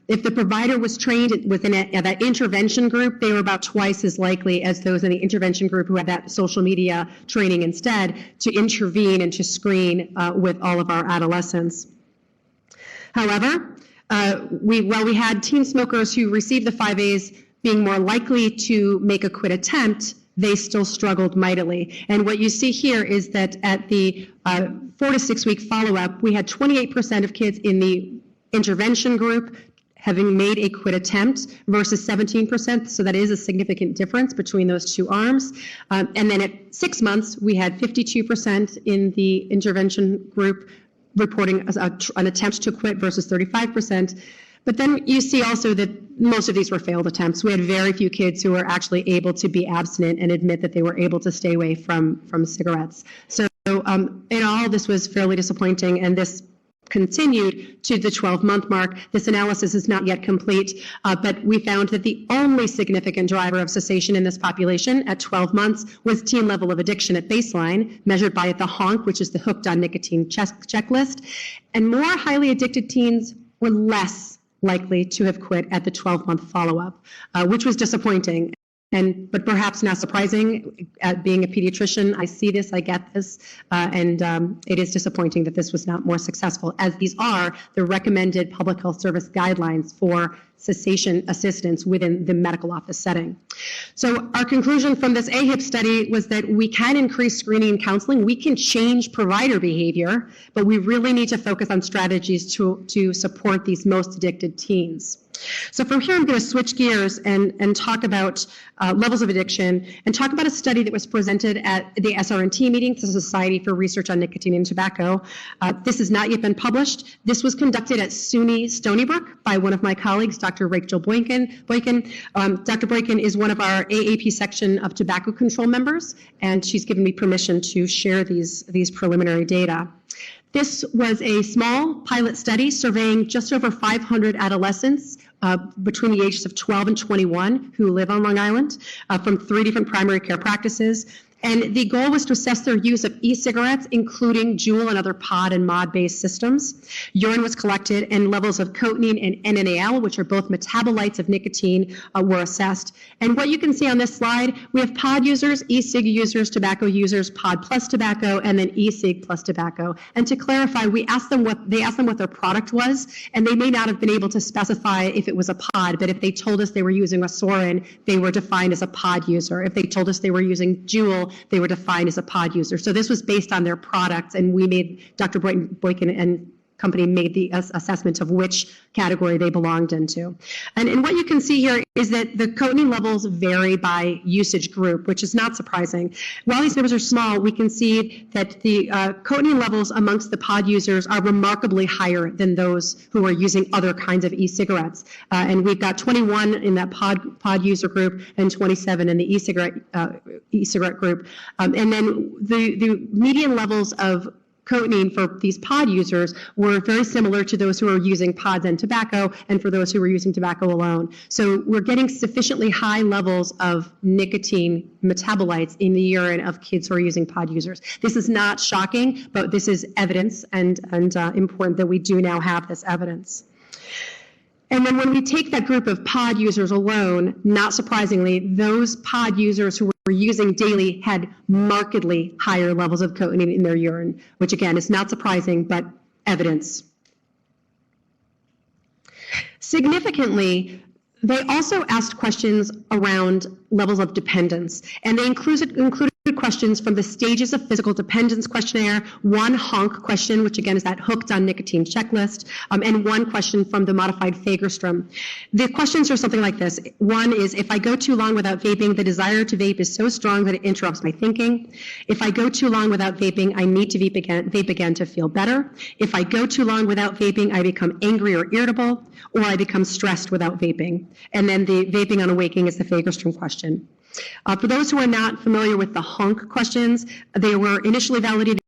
if the provider was trained within that intervention group, they were about twice as likely as those in the intervention group who had that social media training instead to intervene and to screen with all of our adolescents. However, while we had teen smokers who received the 5As being more likely to make a quit attempt, they still struggled mightily. And what you see here is that at the 4 to 6 week follow-up, we had 28% of kids in the intervention group having made a quit attempt versus 17%, so that is a significant difference between those two arms. And then at 6 months, we had 52% in the intervention group reporting an attempt to quit versus 35%. But then you see also that most of these were failed attempts. We had very few kids who were actually able to be abstinent and admit that they were able to stay away from cigarettes. So in all, this was fairly disappointing, and this continued to the 12-month mark. This analysis is not yet complete, but we found that the only significant driver of cessation in this population at 12 months was teen level of addiction at baseline, measured by the HONC, which is the Hooked on Nicotine checklist. And more highly addicted teens were less likely to have quit at the 12-month follow-up, which was disappointing. But perhaps not surprising. Being a pediatrician, I see this, I get this, and it is disappointing that this was not more successful, as these are the recommended public health service guidelines for cessation assistance within the medical office setting. So our conclusion from this AHIP study was that we can increase screening and counseling, we can change provider behavior, but we really need to focus on strategies to support these most addicted teens. So from here, I'm going to switch gears and talk about levels of addiction and talk about a study that was presented at the SRNT meeting, the Society for Research on Nicotine and Tobacco. This has not yet been published. This was conducted at SUNY Stony Brook by one of my colleagues, Dr. Rachel Boykin. Dr. Boykin is one of our AAP section of tobacco control members, and she's given me permission to share these preliminary data. This was a small pilot study surveying just over 500 adolescents between the ages of 12 and 21 who live on Long Island from 3 different primary care practices. And the goal was to assess their use of e-cigarettes, including Juul and other pod and mod-based systems. Urine was collected, and levels of cotinine and NNAL, which are both metabolites of nicotine, were assessed. And what you can see on this slide, we have pod users, e-cig users, tobacco users, pod plus tobacco, and then e-cig plus tobacco. And to clarify, they asked them what their product was, and they may not have been able to specify if it was a pod, but if they told us they were using a Sorin, they were defined as a pod user. If they told us they were using Juul, they were defined as a pod user. So this was based on their products, and we made, Dr. Boykin and company made the assessment of which category they belonged into. And what you can see here is that the cotinine levels vary by usage group, which is not surprising. While these numbers are small, we can see that the cotinine levels amongst the pod users are remarkably higher than those who are using other kinds of e-cigarettes. And we've got 21 in that pod user group and 27 in the e-cigarette group. And then the median levels of cotinine for these pod users were very similar to those who are using pods and tobacco, and for those who were using tobacco alone. So we're getting sufficiently high levels of nicotine metabolites in the urine of kids who are using pod users. This is not shocking, but this is evidence, and important that we do now have this evidence. And then when we take that group of pod users alone, not surprisingly, those pod users who were using daily had markedly higher levels of cotinine in their urine, which again is not surprising, but evidence. Significantly, they also asked questions around levels of dependence, and they included questions from the Stages of Physical Dependence questionnaire, one HONC question, which again is that Hooked on Nicotine checklist, and one question from the modified Fagerstrom. The questions are something like this. One is, if I go too long without vaping, the desire to vape is so strong that it interrupts my thinking. If I go too long without vaping, I need to vape again to feel better. If I go too long without vaping, I become angry or irritable, or I become stressed without vaping. And then the vaping on awakening is the Fagerstrom question. For those who are not familiar with the HONC questions, they were initially validated.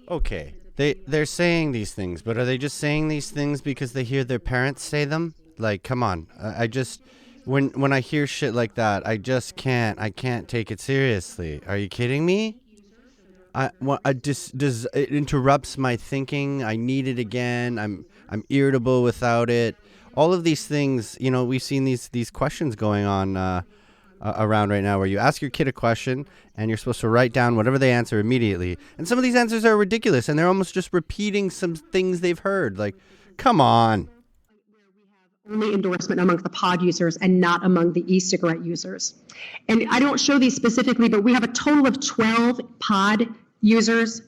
Okay, they're saying these things, but are they just saying these things because they hear their parents say them? Like, come on. I just, when I hear shit like that, I can't take it seriously. Are you kidding me? It interrupts my thinking. I need it again. I'm irritable without it. All of these things, you know, we've seen these questions going on around right now, where you ask your kid a question and you're supposed to write down whatever they answer immediately. And some of these answers are ridiculous, and they're almost just repeating some things they've heard. Like, come on. Only endorsement among the pod users and not among the e-cigarette users. And I don't show these specifically, but we have a total of 12 pod users,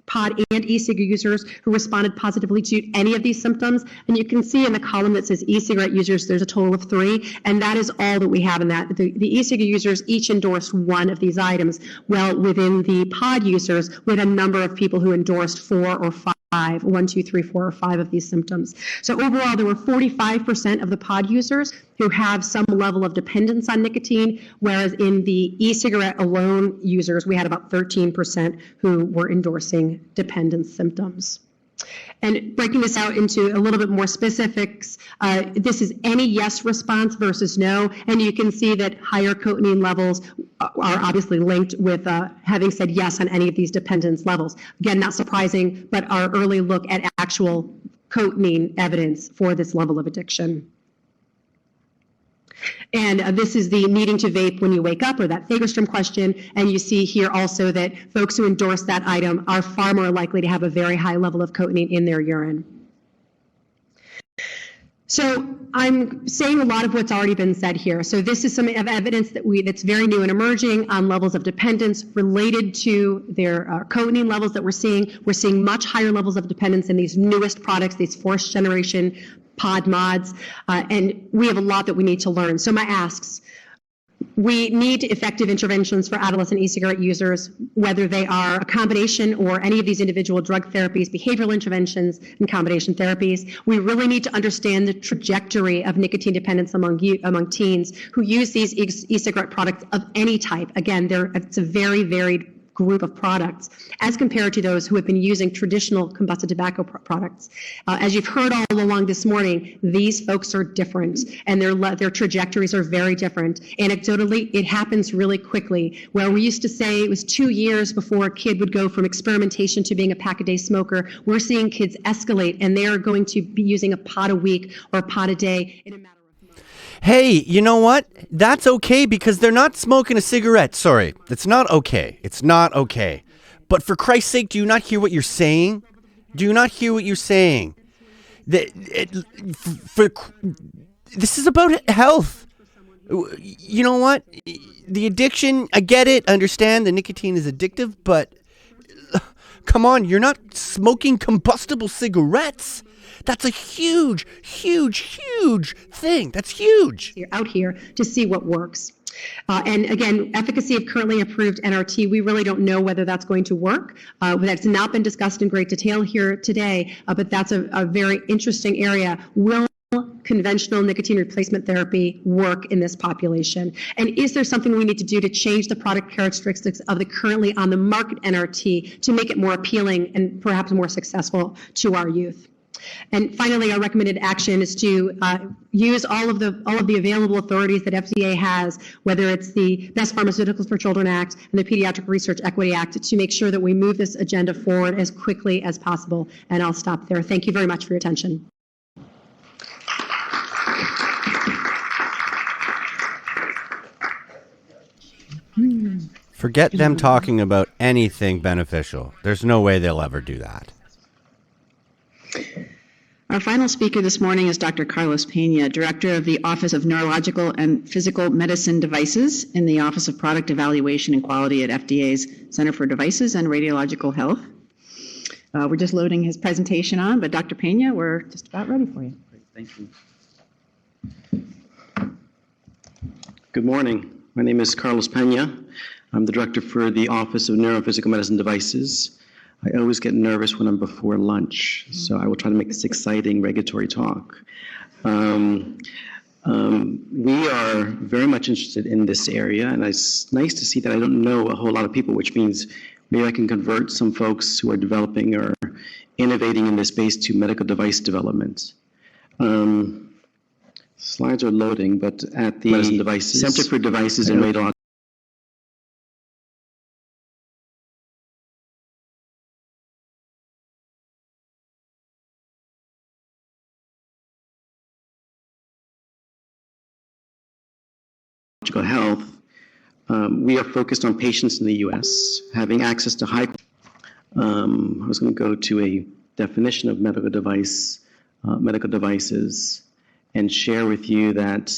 pod and e-cig users who responded positively to any of these symptoms. And you can see in the column that says e-cigarette users, there's a total of 3, and that is all that we have in that. The e-cig users each endorsed one of these items. Well, within the pod users, we had a number of people who endorsed 4 or 5. 1, 2, 3, 4, or 5 of these symptoms. So overall, there were 45% of the pod users who have some level of dependence on nicotine, whereas in the e-cigarette alone users, we had about 13% who were endorsing dependence symptoms. And breaking this out into a little bit more specifics, this is any yes response versus no, and you can see that higher cotinine levels are obviously linked with having said yes on any of these dependence levels. Again, not surprising, but our early look at actual cotinine evidence for this level of addiction. And this is the needing to vape when you wake up, or that Fagerstrom question. And you see here also that folks who endorse that item are far more likely to have a very high level of cotinine in their urine. So I'm saying a lot of what's already been said here. So this is some evidence that's very new and emerging on levels of dependence related to their cotinine levels that we're seeing. We're seeing much higher levels of dependence in these newest products, these fourth generation pod mods, and we have a lot that we need to learn. So my asks: we need effective interventions for adolescent e-cigarette users, whether they are a combination or any of these individual drug therapies, behavioral interventions, and combination therapies. We really need to understand the trajectory of nicotine dependence among teens who use these e-cigarette products of any type. Again, it's a very varied group of products as compared to those who have been using traditional combusted tobacco products. As you've heard all along this morning, these folks are different, and their trajectories are very different. Anecdotally, it happens really quickly. Where we used to say it was 2 years before a kid would go from experimentation to being a pack-a-day smoker, we're seeing kids escalate, and they are going to be using a pod a week or a pod a day in a matter of months. Hey, you know what? That's okay because they're not smoking a cigarette. Sorry, it's not okay. It's not okay. But for Christ's sake, do you not hear what you're saying? Do you not hear what you're saying? This is about health. You know what? The addiction, I get it. I understand the nicotine is addictive, but come on, you're not smoking combustible cigarettes. That's a huge, huge, huge thing. That's huge. You're out here to see what works. And again, efficacy of currently approved NRT, we really don't know whether that's going to work. That's not been discussed in great detail here today, but that's a very interesting area. Will conventional nicotine replacement therapy work in this population? And is there something we need to do to change the product characteristics of the currently on the market NRT to make it more appealing and perhaps more successful to our youth? And finally, our recommended action is to use all of the available authorities that FDA has, whether it's the Best Pharmaceuticals for Children Act and the Pediatric Research Equity Act, to make sure that we move this agenda forward as quickly as possible. And I'll stop there. Thank you very much for your attention. Forget them talking about anything beneficial. There's no way they'll ever do that. Our final speaker this morning is Dr. Carlos Pena, Director of the Office of Neurological and Physical Medicine Devices in the Office of Product Evaluation and Quality at FDA's Center for Devices and Radiological Health. We're just loading his presentation on, but Dr. Pena, we're just about ready for you. Great, thank you. Good morning. My name is Carlos Pena. I'm the Director for the Office of Neurophysical Medicine Devices. I always get nervous when I'm before lunch, so I will try to make this exciting regulatory talk. We are very much interested in this area, and it's nice to see that I don't know a whole lot of people, which means maybe I can convert some folks who are developing or innovating in this space to medical device development. Slides are loading, but at the Center for Devices and Radiological Health, we are focused on patients in the U.S. having access to high. I was going to go to a definition of medical devices, and share with you that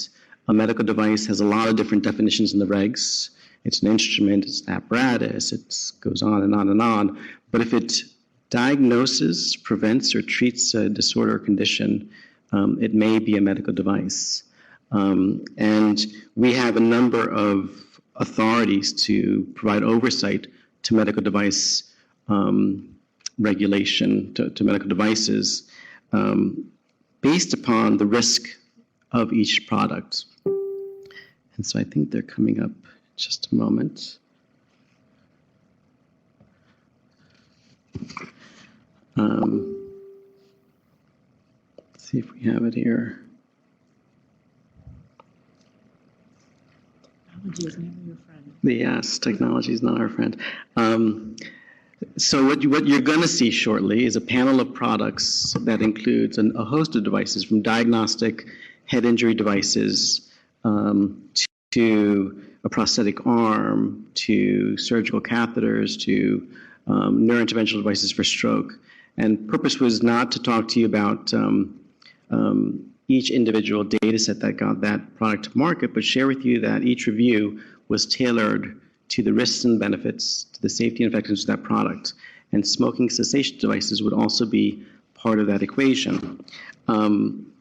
a medical device has a lot of different definitions in the regs. It's an instrument, it's an apparatus, it goes on and on and on. But if it diagnoses, prevents, or treats a disorder or condition, it may be a medical device. And we have a number of authorities to provide oversight to medical device regulation, to medical devices, based upon the risk of each product. And so I think they're coming up in just a moment. see if we have it here. Technology is never your friend. Yes, technology is not our friend. So what you're going to see shortly is a panel of products that includes a host of devices, from diagnostic head injury devices to a prosthetic arm, to surgical catheters, to neurointerventional devices for stroke. And purpose was not to talk to you about each individual data set that got that product to market, but share with you that each review was tailored to the risks and benefits, to the safety and effectiveness of that product. And smoking cessation devices would also be part of that equation.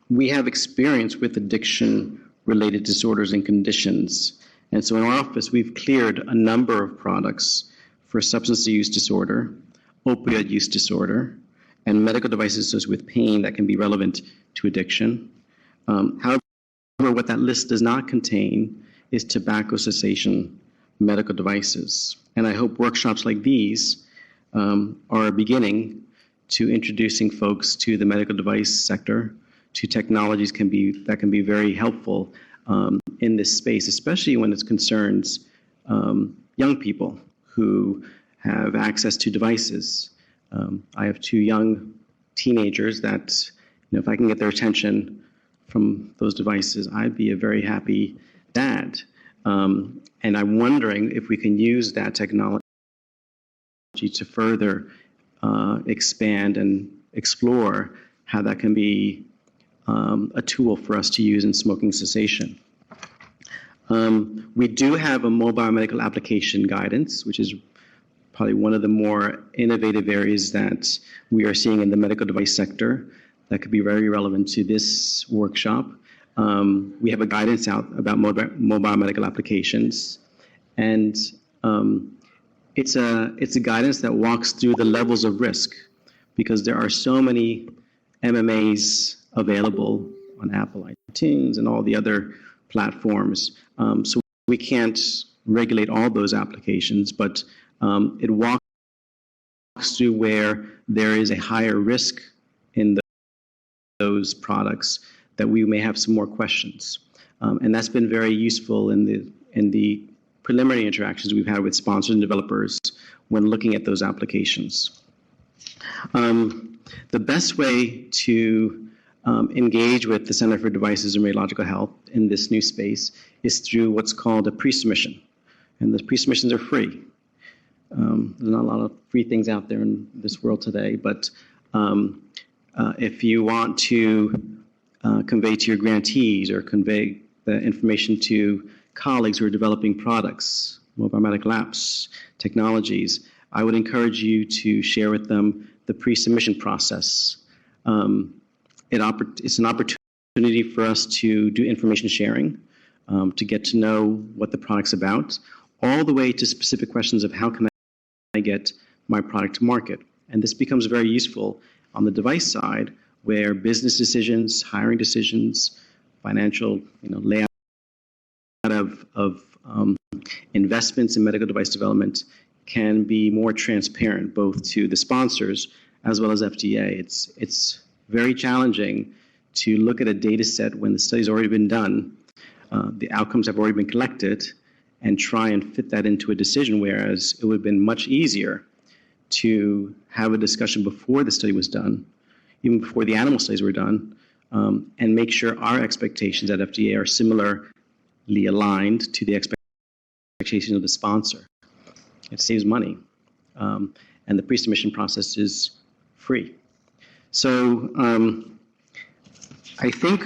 We have experience with addiction-related disorders and conditions. And so in our office, we've cleared a number of products for substance use disorder, opioid use disorder, and medical devices associated with pain that can be relevant to addiction. However, what that list does not contain is tobacco cessation medical devices. And I hope workshops like these are a beginning to introducing folks to the medical device sector, to technologies that can be very helpful in this space, especially when it concerns young people who have access to devices. I have two young teenagers that, if I can get their attention from those devices, I'd be a very happy dad. And I'm wondering if we can use that technology to further expand and explore how that can be a tool for us to use in smoking cessation. We do have a mobile medical application guidance, which is probably one of the more innovative areas that we are seeing in the medical device sector that could be very relevant to this workshop. We have a guidance out about mobile medical applications, and it's a guidance that walks through the levels of risk, because there are so many MMAs available on Apple iTunes and all the other platforms. So we can't regulate all those applications, but it walks through where there is a higher risk in those products that we may have some more questions. And that's been very useful in the preliminary interactions we've had with sponsors and developers when looking at those applications. The best way to engage with the Center for Devices and Radiological Health in this new space is through what's called a pre-submission. And the pre-submissions are free. There's not a lot of free things out there in this world today, but if you want to convey to your grantees or convey the information to colleagues who are developing products, mobile medical apps, technologies, I would encourage you to share with them the pre-submission process. It's an opportunity for us to do information sharing, to get to know what the product's about, all the way to specific questions of how can I get my product to market. And this becomes very useful on the device side, where business decisions, hiring decisions, financial layout of investments in medical device development can be more transparent, both to the sponsors as well as FDA. It's very challenging to look at a data set when the study's already been done, the outcomes have already been collected, and try and fit that into a decision, whereas it would have been much easier to have a discussion before the study was done, even before the animal studies were done, and make sure our expectations at FDA are similarly aligned to the expectations of the sponsor. It saves money, and the pre-submission process is free. So I think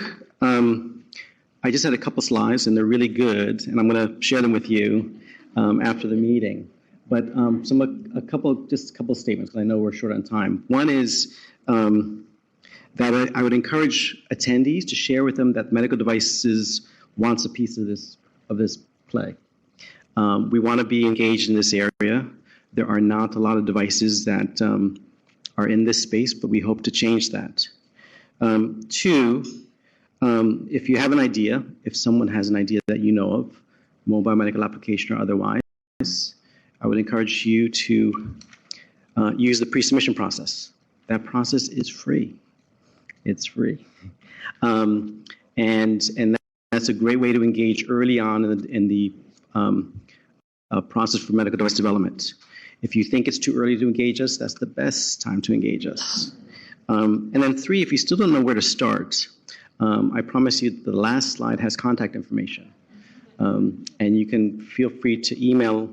I just had a couple slides, and they're really good, and I'm going to share them with you after the meeting. But a couple statements, because I know we're short on time. One is that I would encourage attendees to share with them that medical devices wants a piece of this play. We want to be engaged in this area. There are not a lot of devices that are in this space, but we hope to change that. Two, if you have an idea, if someone has an idea that you know of, mobile medical application or otherwise, I would encourage you to use the pre-submission process. That process is free. It's free. And that's a great way to engage early on in the process for medical device development. If you think it's too early to engage us, that's the best time to engage us. And then 3, if you still don't know where to start, I promise you the last slide has contact information. And you can feel free to email,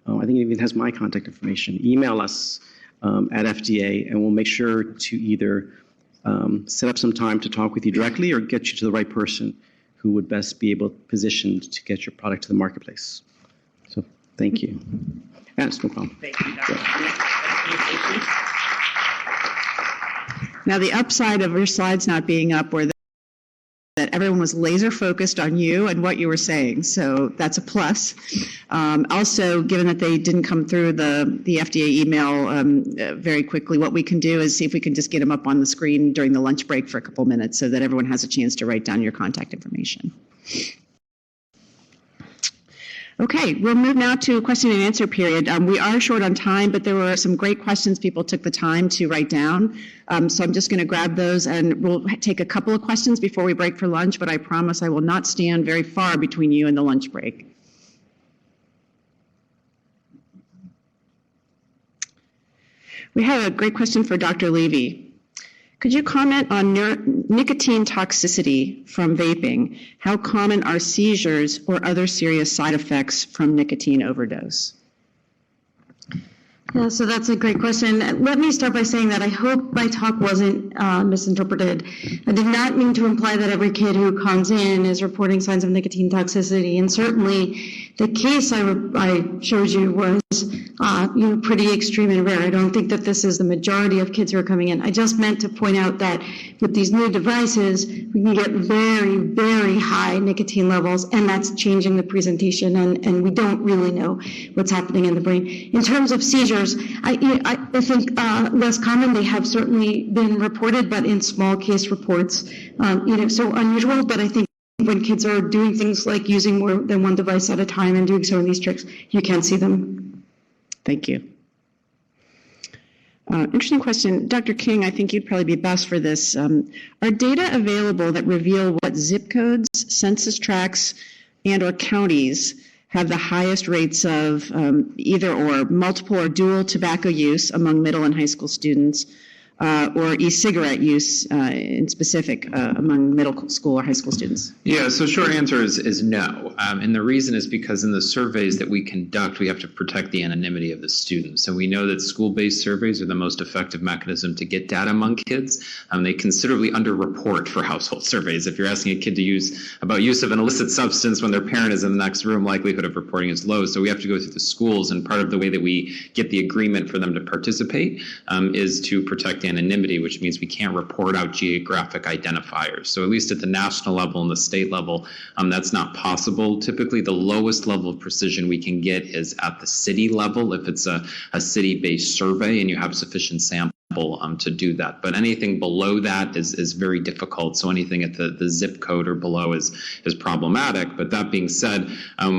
I think it even has my contact information, email us at FDA, and we'll make sure to either set up some time to talk with you directly or get you to the right person who would best be able positioned to get your product to the marketplace. So thank you. That's no problem. Thank you, Dr. Now, the upside of your slides not being up were that everyone was laser focused on you and what you were saying, so that's a plus. Also, given that they didn't come through the FDA email very quickly, what we can do is see if we can just get them up on the screen during the lunch break for a couple minutes so that everyone has a chance to write down your contact information. Okay, we'll move now to a question and answer period. We are short on time, but there were some great questions people took the time to write down. So I'm just going to grab those, and we'll take a couple of questions before we break for lunch, but I promise I will not stand very far between you and the lunch break. We have a great question for Dr. Levy. Could you comment on nicotine toxicity from vaping? How common are seizures or other serious side effects from nicotine overdose? Yeah, so that's a great question. Let me start by saying that I hope my talk wasn't misinterpreted. I did not mean to imply that every kid who comes in is reporting signs of nicotine toxicity, and certainly the case I showed you was pretty extreme and rare. I don't think that this is the majority of kids who are coming in. I just meant to point out that with these new devices, we can get very, very high nicotine levels, and that's changing the presentation, and we don't really know what's happening in the brain. In terms of seizures, I think less common. They have certainly been reported, but in small case reports, so unusual. But I think when kids are doing things like using more than one device at a time and doing some of these tricks, you can see them. Thank you. Interesting question. Dr. King, I think you'd probably be best for this. Are data available that reveal what zip codes, census tracts, and or counties have the highest rates of either or multiple or dual tobacco use among middle and high school students, or e-cigarette use in specific among middle school or high school students? Yeah, so short answer is no. And the reason is because in the surveys that we conduct, we have to protect the anonymity of the students. So we know that school-based surveys are the most effective mechanism to get data among kids. They considerably underreport for household surveys. If you're asking a kid to use of an illicit substance when their parent is in the next room, likelihood of reporting is low. So we have to go through the schools, and part of the way that we get the agreement for them to participate is to protect the anonymity, which means we can't report out geographic identifiers. So at least at the national level and the state level, that's not possible. Typically, the lowest level of precision we can get is at the city level, if it's a city-based survey and you have sufficient sample to do that. But anything below that is very difficult. So anything at the zip code or below is problematic. But that being said,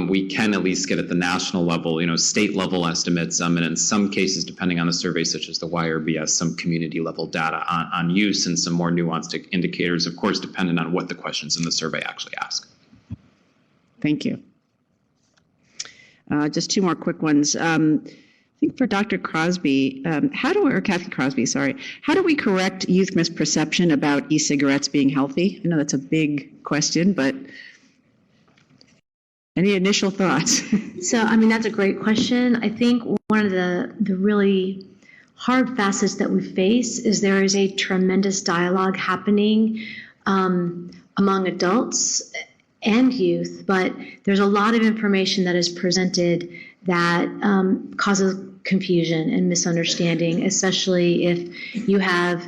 we can at least get at the national level, state level estimates, and in some cases, depending on the survey, such as the YRBS, some community level data on use and some more nuanced indicators, of course, dependent on what the questions in the survey actually ask. Thank you. Just two more quick ones. I think for Dr. Crosby, Kathy Crosby, how do we correct youth misperception about e-cigarettes being healthy? I know that's a big question, but any initial thoughts? So, that's a great question. I think one of the really hard facets that we face is there is a tremendous dialogue happening among adults and youth, but there's a lot of information that is presented that causes confusion and misunderstanding, especially if you have,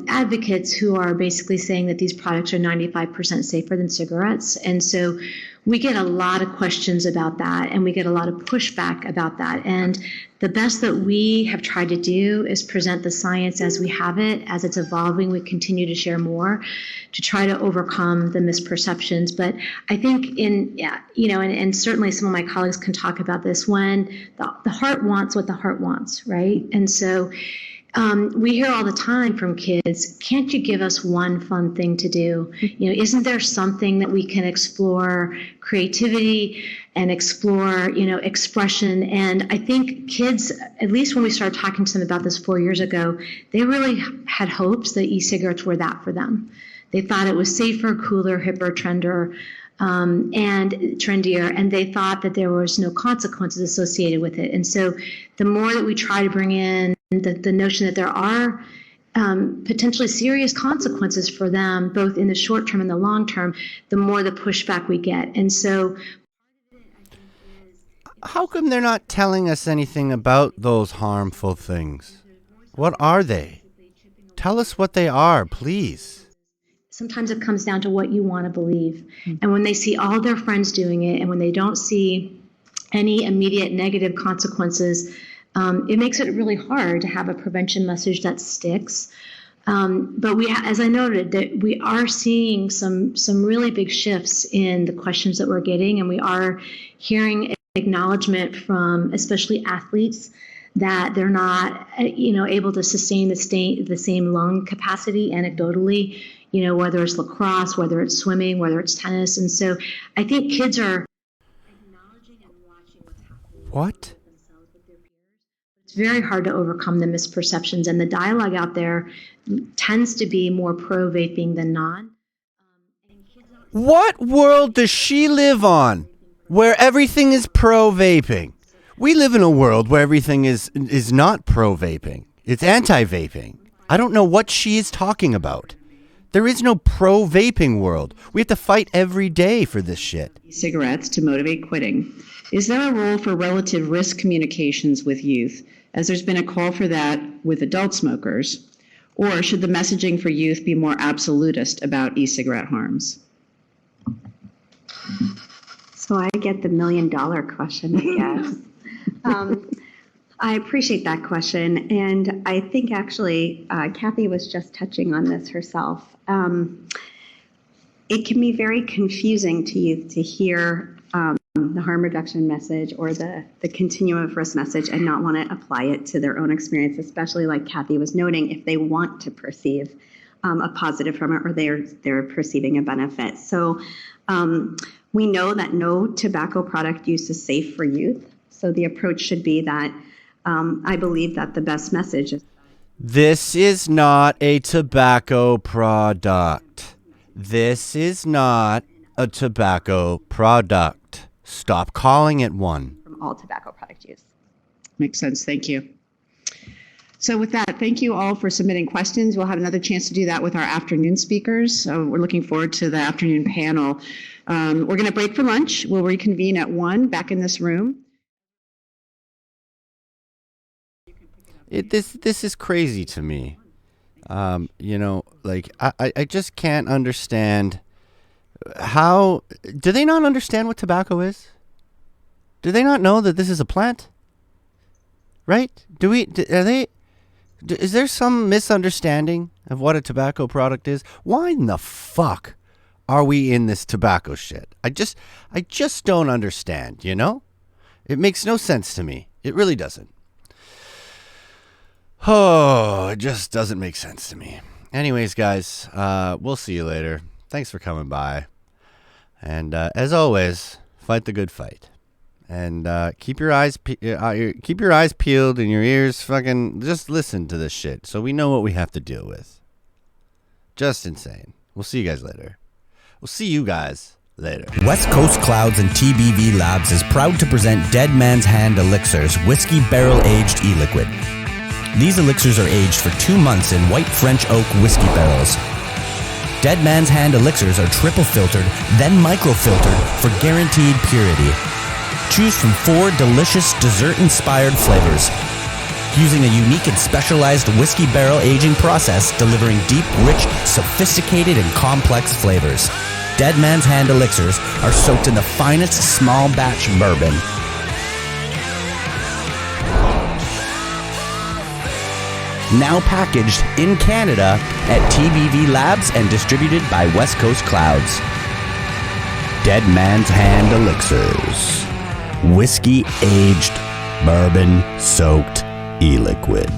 advocates who are basically saying that these products are 95% safer than cigarettes. And so we get a lot of questions about that, and we get a lot of pushback about that. And the best that we have tried to do is present the science as we have it. As it's evolving, we continue to share more to try to overcome the misperceptions. But I think and certainly some of my colleagues can talk about this, when the heart wants what the heart wants, right? And so we hear all the time from kids, can't you give us one fun thing to do? Isn't there something that we can explore creativity and explore, expression? And I think kids, at least when we started talking to them about this 4 years ago, they really had hopes that e-cigarettes were that for them. They thought it was safer, cooler, hipper, and trendier, and they thought that there was no consequences associated with it. And so the more that we try to bring in the notion that there are potentially serious consequences for them, both in the short term and the long term, the more the pushback we get. And so how come they're not telling us anything about those harmful things? What are they? Tell us what they are, please. Sometimes it comes down to what you want to believe. And when they see all their friends doing it, and when they don't see any immediate negative consequences, it makes it really hard to have a prevention message that sticks. But as I noted, that we are seeing some really big shifts in the questions that we're getting, and we are hearing acknowledgement from especially athletes that they're not, able to sustain the same lung capacity anecdotally, whether it's lacrosse, whether it's swimming, whether it's tennis. And so I think kids are acknowledging and watching what's happening. What? It's very hard to overcome the misperceptions, and the dialogue out there tends to be more pro-vaping than non. What world does she live on where everything is pro-vaping? We live in a world where everything is not pro-vaping. It's anti-vaping. I don't know what she is talking about. There is no pro-vaping world. We have to fight every day for this shit. Cigarettes to motivate quitting. Is there a role for relative risk communications with youth, as there's been a call for that with adult smokers? Or should the messaging for youth be more absolutist about e-cigarette harms? So I get the $1 million question, I guess. I appreciate that question, and I think actually Kathy was just touching on this herself. It can be very confusing to youth to hear the harm reduction message or the continuum of risk message and not want to apply it to their own experience, especially like Kathy was noting, if they want to perceive a positive from it or they're perceiving a benefit. So we know that no tobacco product use is safe for youth. So the approach should be that I believe that the best message is. This is not a tobacco product. This is not a tobacco product. Stop calling it one. From all tobacco product use. Makes sense. Thank you. So with that, thank you all for submitting questions. We'll have another chance to do that with our afternoon speakers. So we're looking forward to the afternoon panel. We're going to break for lunch. We'll reconvene at 1 back in this room. This is crazy to me. I just can't understand how. Do they not understand what tobacco is? Do they not know that this is a plant? Right? Is there some misunderstanding of what a tobacco product is? Why in the fuck are we in this tobacco shit? I just don't understand, It makes no sense to me. It really doesn't. Oh, it just doesn't make sense to me. Anyways, guys, we'll see you later. Thanks for coming by. And as always, fight the good fight. And keep your eyes peeled and your ears fucking just listen to this shit so we know what we have to deal with. Just insane. We'll see you guys later. West Coast Clouds and TBV Labs is proud to present Dead Man's Hand Elixirs Whiskey Barrel Aged E-Liquid. These elixirs are aged for 2 months in white French oak whiskey barrels. Dead Man's Hand elixirs are triple filtered, then microfiltered for guaranteed purity. Choose from 4 delicious dessert-inspired flavors. Using a unique and specialized whiskey barrel aging process, delivering deep, rich, sophisticated, and complex flavors. Dead Man's Hand elixirs are soaked in the finest small batch bourbon. Now packaged in Canada at TBV Labs and distributed by West Coast Clouds. Dead Man's Hand Elixirs. Whiskey aged, bourbon soaked e-liquid.